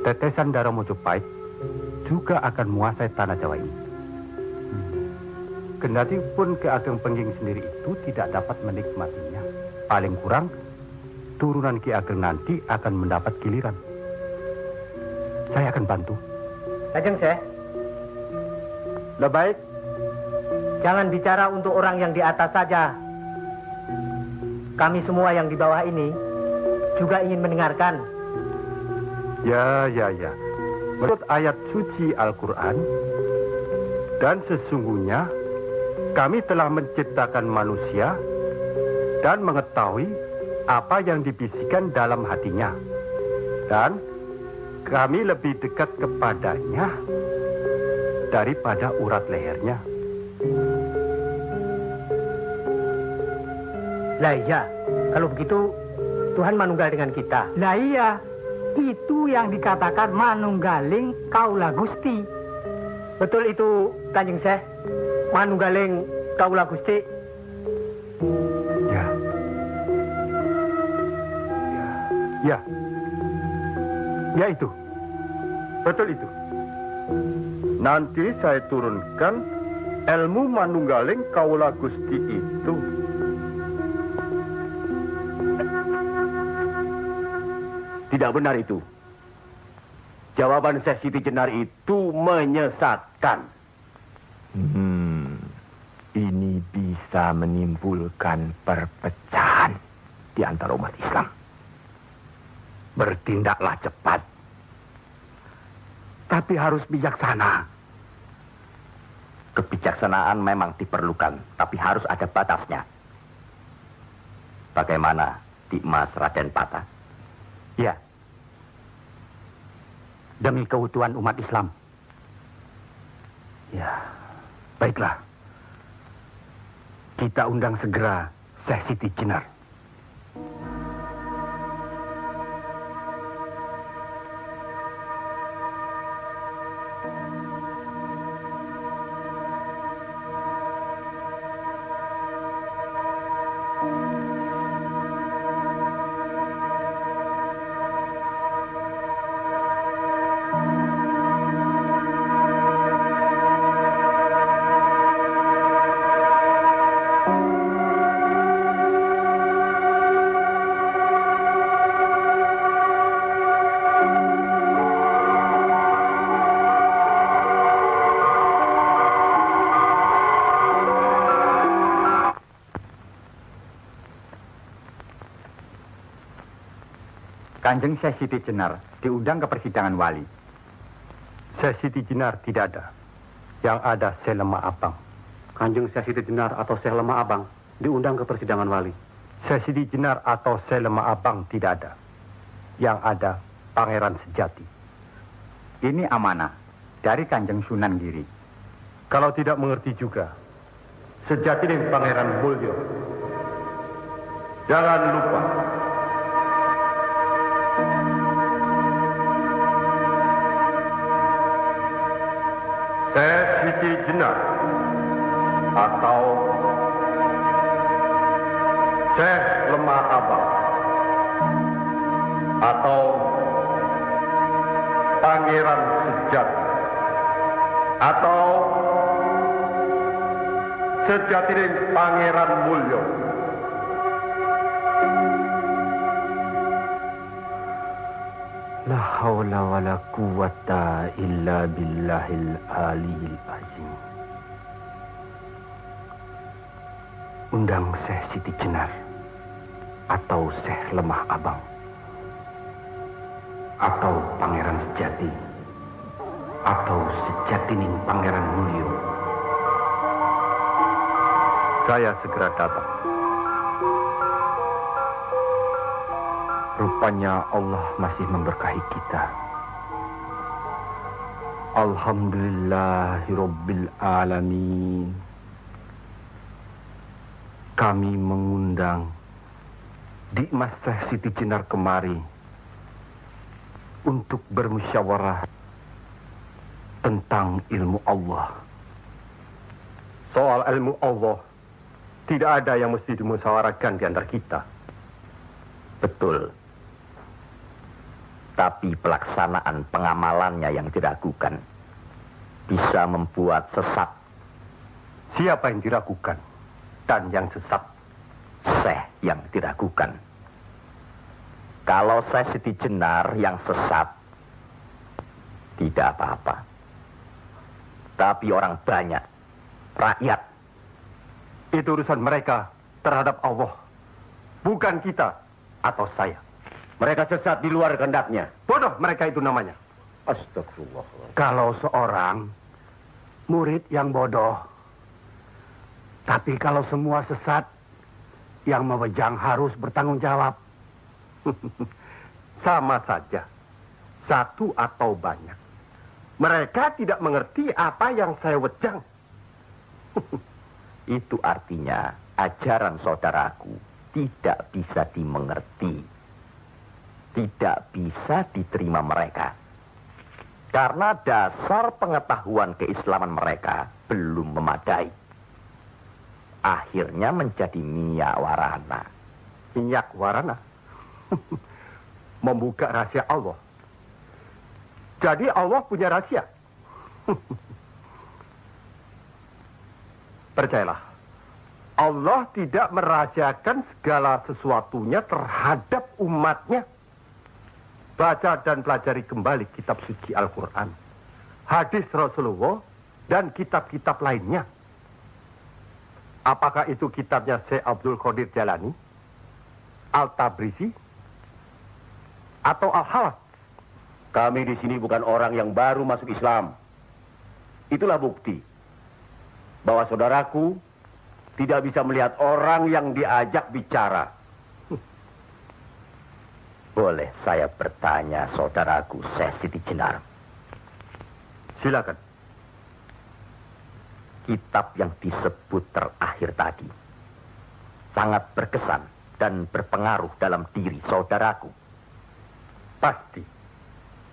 tetesan darah Mojopahit juga akan menguasai tanah Jawa ini. Kendati pun Ki Ageng Pengging sendiri itu tidak dapat menikmatinya. Paling kurang, turunan Ki Ageng nanti akan mendapat giliran. Saya akan bantu. Kanjeng Syekh, Lebih baik, jangan bicara untuk orang yang di atas saja. Kami semua yang di bawah ini juga ingin mendengarkan. Ya. Menurut ayat suci Al-Quran, dan sesungguhnya kami telah menciptakan manusia dan mengetahui apa yang dibisikkan dalam hatinya. Dan kami lebih dekat kepadanya daripada urat lehernya. Lah iya, kalau begitu Tuhan manunggal dengan kita. Lah iya, itu yang dikatakan manunggaling kaula Gusti. Betul itu, Kanjeng Syekh. Manunggaling kaula Gusti. Ya itu. Betul itu. Nanti saya turunkan ilmu manunggaling kaula Gusti itu. Tidak benar itu. Jawaban Syekh Siti Jenar itu menyesatkan. Ini bisa menimbulkan perpecahan di antara umat Islam. Bertindaklah cepat. Tapi harus bijaksana. Kebijaksanaan memang diperlukan, tapi harus ada batasnya. Bagaimana di Mas Raden Patah? Ya. Demi keutuhan umat Islam. Ya, baiklah. Kita undang segera Syekh Siti Jenar. Kanjeng Syekh Siti Jenar diundang ke persidangan wali. Syekh Siti Jenar tidak ada. Yang ada Syekh Lemah Abang. Kanjeng Syekh Siti Jenar atau Syekh Lemah Abang diundang ke persidangan wali. Syekh Siti Jenar atau Syekh Lemah Abang tidak ada. Yang ada Pangeran Sejati. Ini amanah dari Kanjeng Sunan Giri. Kalau tidak mengerti juga, Sejati dan Pangeran Mulyo. Jangan lupa. Syekh Siti Jenar atau Syekh Lemah Abang atau Pangeran Sejati atau Sejati dan Pangeran Mulyo. La haula wa la quwata illa billahil aliyil azim. Undang Syekh Siti Jenar atau Syekh Lemah Abang atau Pangeran Sejati atau Sejatining Pangeran Mulyo. Saya segera datang. Rupanya Allah masih memberkahi kita. Alhamdulillahirabbil alamin. kami mengundang Dimas Syekh Siti Jenar kemari untuk bermusyawarah tentang ilmu Allah. Soal ilmu Allah, tidak ada yang mesti dimusyawarahkan di antara kita. Betul. Tapi pelaksanaan pengamalannya yang diragukan bisa membuat sesat. Siapa yang diragukan dan yang sesat? Syekh yang diragukan. Kalau Syekh Siti Jenar yang sesat, tidak apa-apa. Tapi orang banyak, rakyat, itu urusan mereka terhadap Allah, bukan kita atau saya. Mereka sesat di luar kehendaknya. Bodoh mereka itu namanya. Astagfirullah. Kalau seorang murid yang bodoh, tapi kalau semua sesat, yang memegang harus bertanggung jawab. Sama saja, satu atau banyak. Mereka tidak mengerti apa yang saya wejang. Itu artinya ajaran saudaraku tidak bisa dimengerti. Tidak bisa diterima mereka. Karena dasar pengetahuan keislaman mereka belum memadai. Akhirnya menjadi minyak warana. Minyak warana? Membuka rahasia Allah. Jadi Allah punya rahasia. Percayalah, Allah tidak merahasiakan segala sesuatunya terhadap umatnya. Baca dan pelajari kembali kitab suci Al-Quran, hadis Rasulullah, dan kitab-kitab lainnya. Apakah itu kitabnya Syekh Abdul Qadir Jalani, Al-Tabrisi, atau Al-Halas? Kami di sini bukan orang yang baru masuk Islam. Itulah bukti bahwa saudaraku tidak bisa melihat orang yang diajak bicara. Boleh saya bertanya, saudaraku Syekh Siti Jenar? Silakan. Kitab yang disebut terakhir tadi sangat berkesan dan berpengaruh dalam diri saudaraku. Pasti.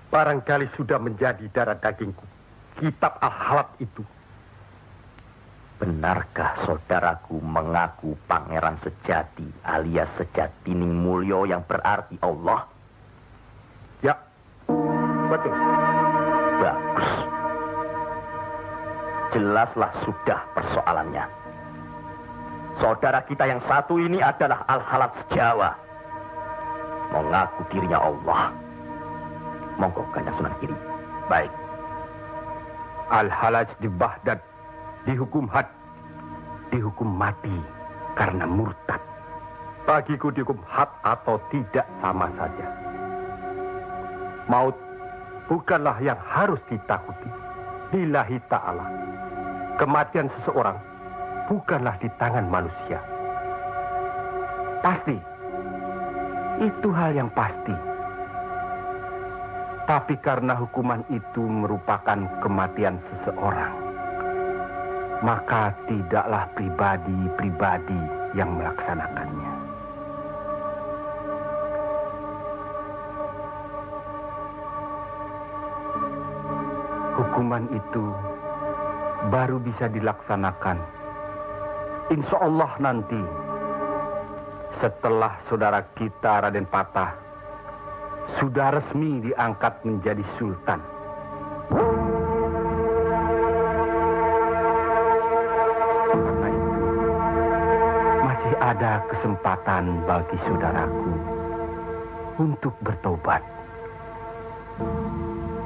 Barangkali sudah menjadi darah dagingku. Kitab Al-Halab itu. Benarkah saudaraku mengaku pangeran sejati alias Sejatining Mulyo yang berarti Allah? Ya, betul. Bagus. Jelaslah sudah persoalannya. Saudara kita yang satu ini adalah Al-Halad Jawa. Mengaku dirinya Allah. Monggo Kanjeng Sunan Kiri. Baik. Al-Halaj di Baghdad dihukum had, dihukum mati karena murtad. Bagiku dihukum had atau tidak sama saja. Maut bukanlah yang harus ditakuti. Lillahi ta'ala. Kematian seseorang bukanlah di tangan manusia. Pasti. Itu hal yang pasti. Tapi karena hukuman itu merupakan kematian seseorang, maka tidaklah pribadi-pribadi yang melaksanakannya. Hukuman itu baru bisa dilaksanakan, insya Allah nanti, setelah saudara kita Raden Patah sudah resmi diangkat menjadi sultan. Karena itu, masih ada kesempatan bagi saudaraku untuk bertobat.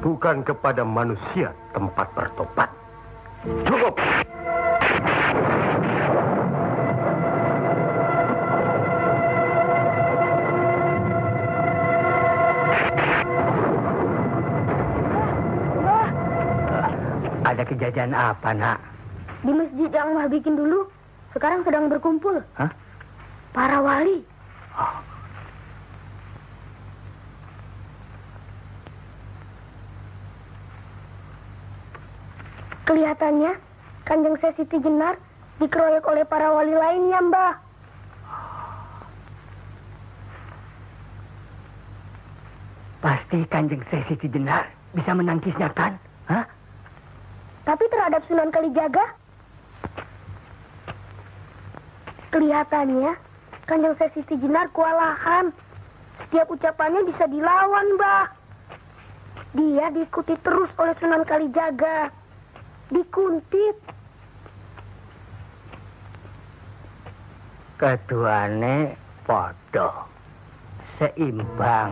Bukan kepada manusia tempat bertobat. Cukup! Ada kejadian apa, Nak? Di masjid yang Mbah bikin dulu, sekarang sedang berkumpul. Hah? Para wali. Oh. Kelihatannya, Kanjeng Syekh Siti Jenar dikeroyok oleh para wali lainnya, Mbah. Pasti Kanjeng Sesi Jenar bisa menangkisnya kan? Hah? Tapi terhadap Sunan Kalijaga, kelihatannya Kanjeng Sesi Jenar kewalahan. Setiap ucapannya bisa dilawan, Mbah. Dia diikuti terus oleh Sunan Kalijaga. Dikuntit. Keduane podo seimbang,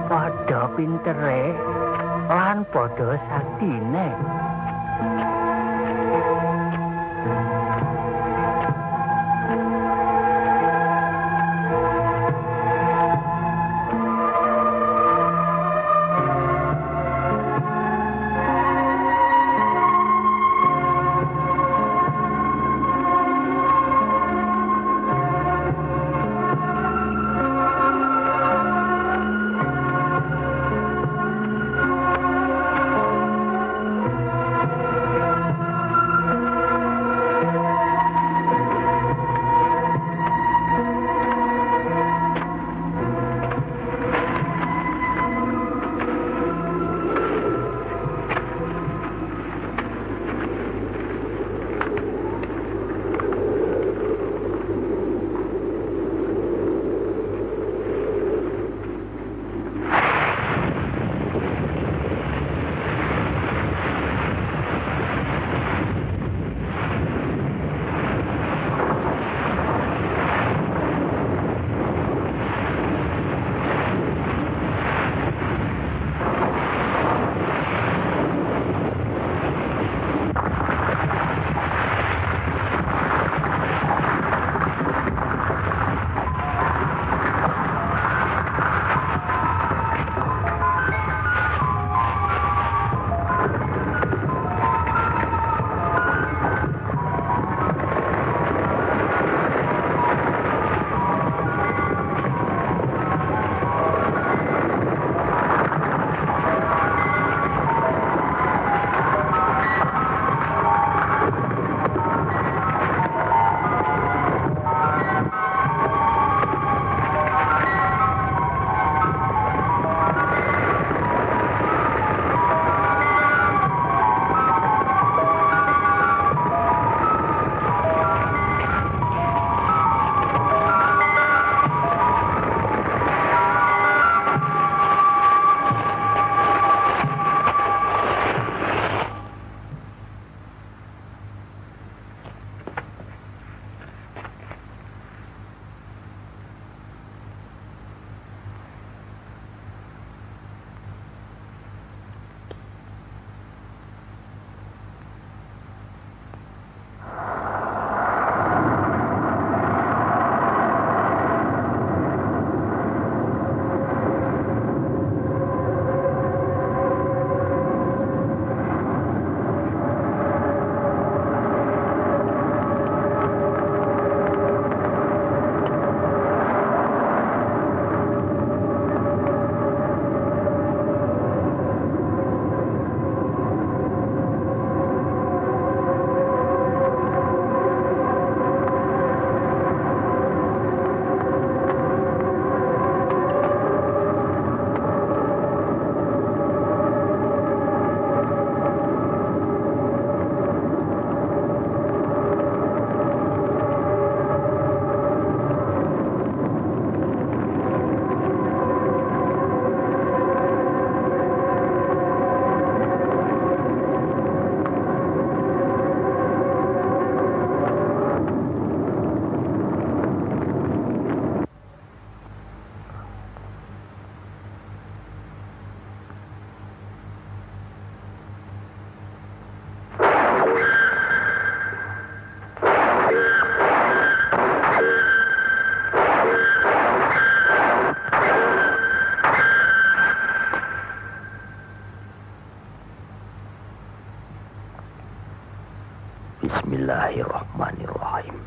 podo pintere lan podo saktine. Bismillahirrahmanirrahim.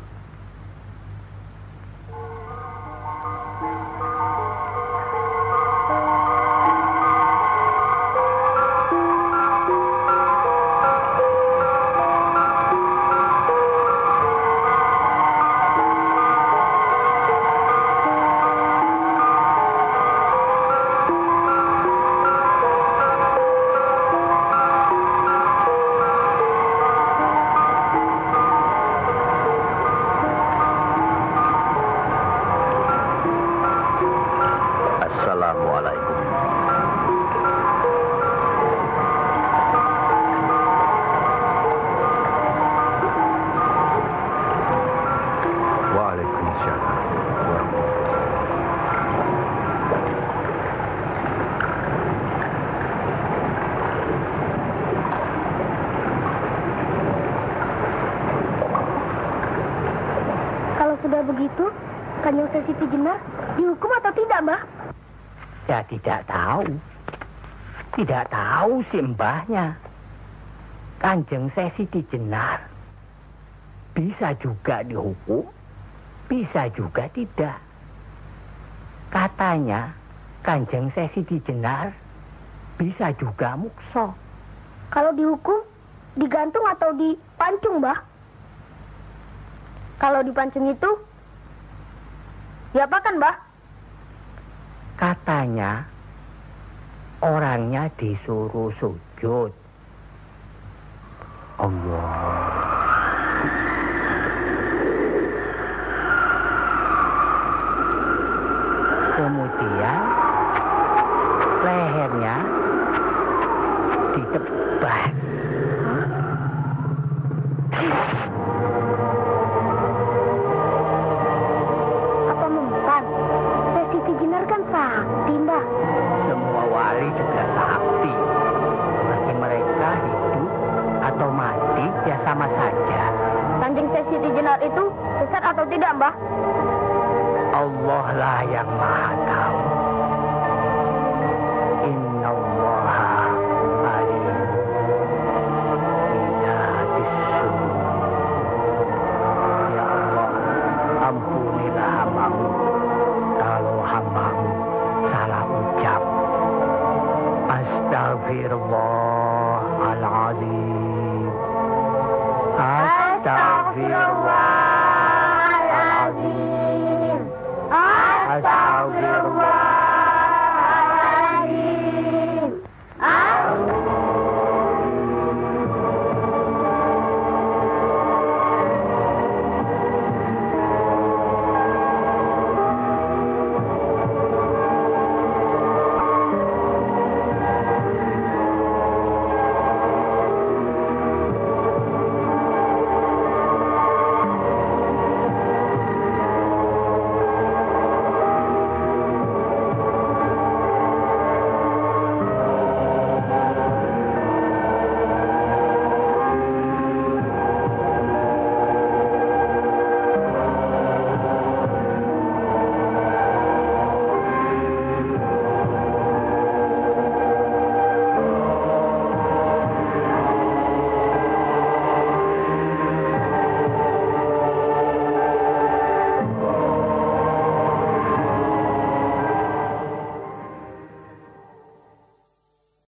Kalau begitu, Kanjeng Siti Jenar dihukum atau tidak, Mbah? Ya tidak tahu. Tidak tahu si mbahnya. Kanjeng Siti Jenar bisa juga dihukum, bisa juga tidak. Katanya Kanjeng Siti Jenar bisa juga mukso. Kalau dihukum, digantung atau dipancung, Mbah? Kalau dipancung itu, diapakan, Mbah? Katanya orangnya disuruh sujud. Allah. Kemudian lehernya ditebas. Apa membukan? Siti Jenar kan sakti, Mbah. Semua wali juga sakti. Bagi mereka hidup atau mati ya sama saja. Kanjeng Siti Jenar itu sesat atau tidak, Mbah? Allah lah yang maha tahu. Inna Allah alim bidatis sudur. Ya Allah, ampunilah hambamu kalau hambamu salah ucap. Astagfirullahaladzim. Astagfirullah.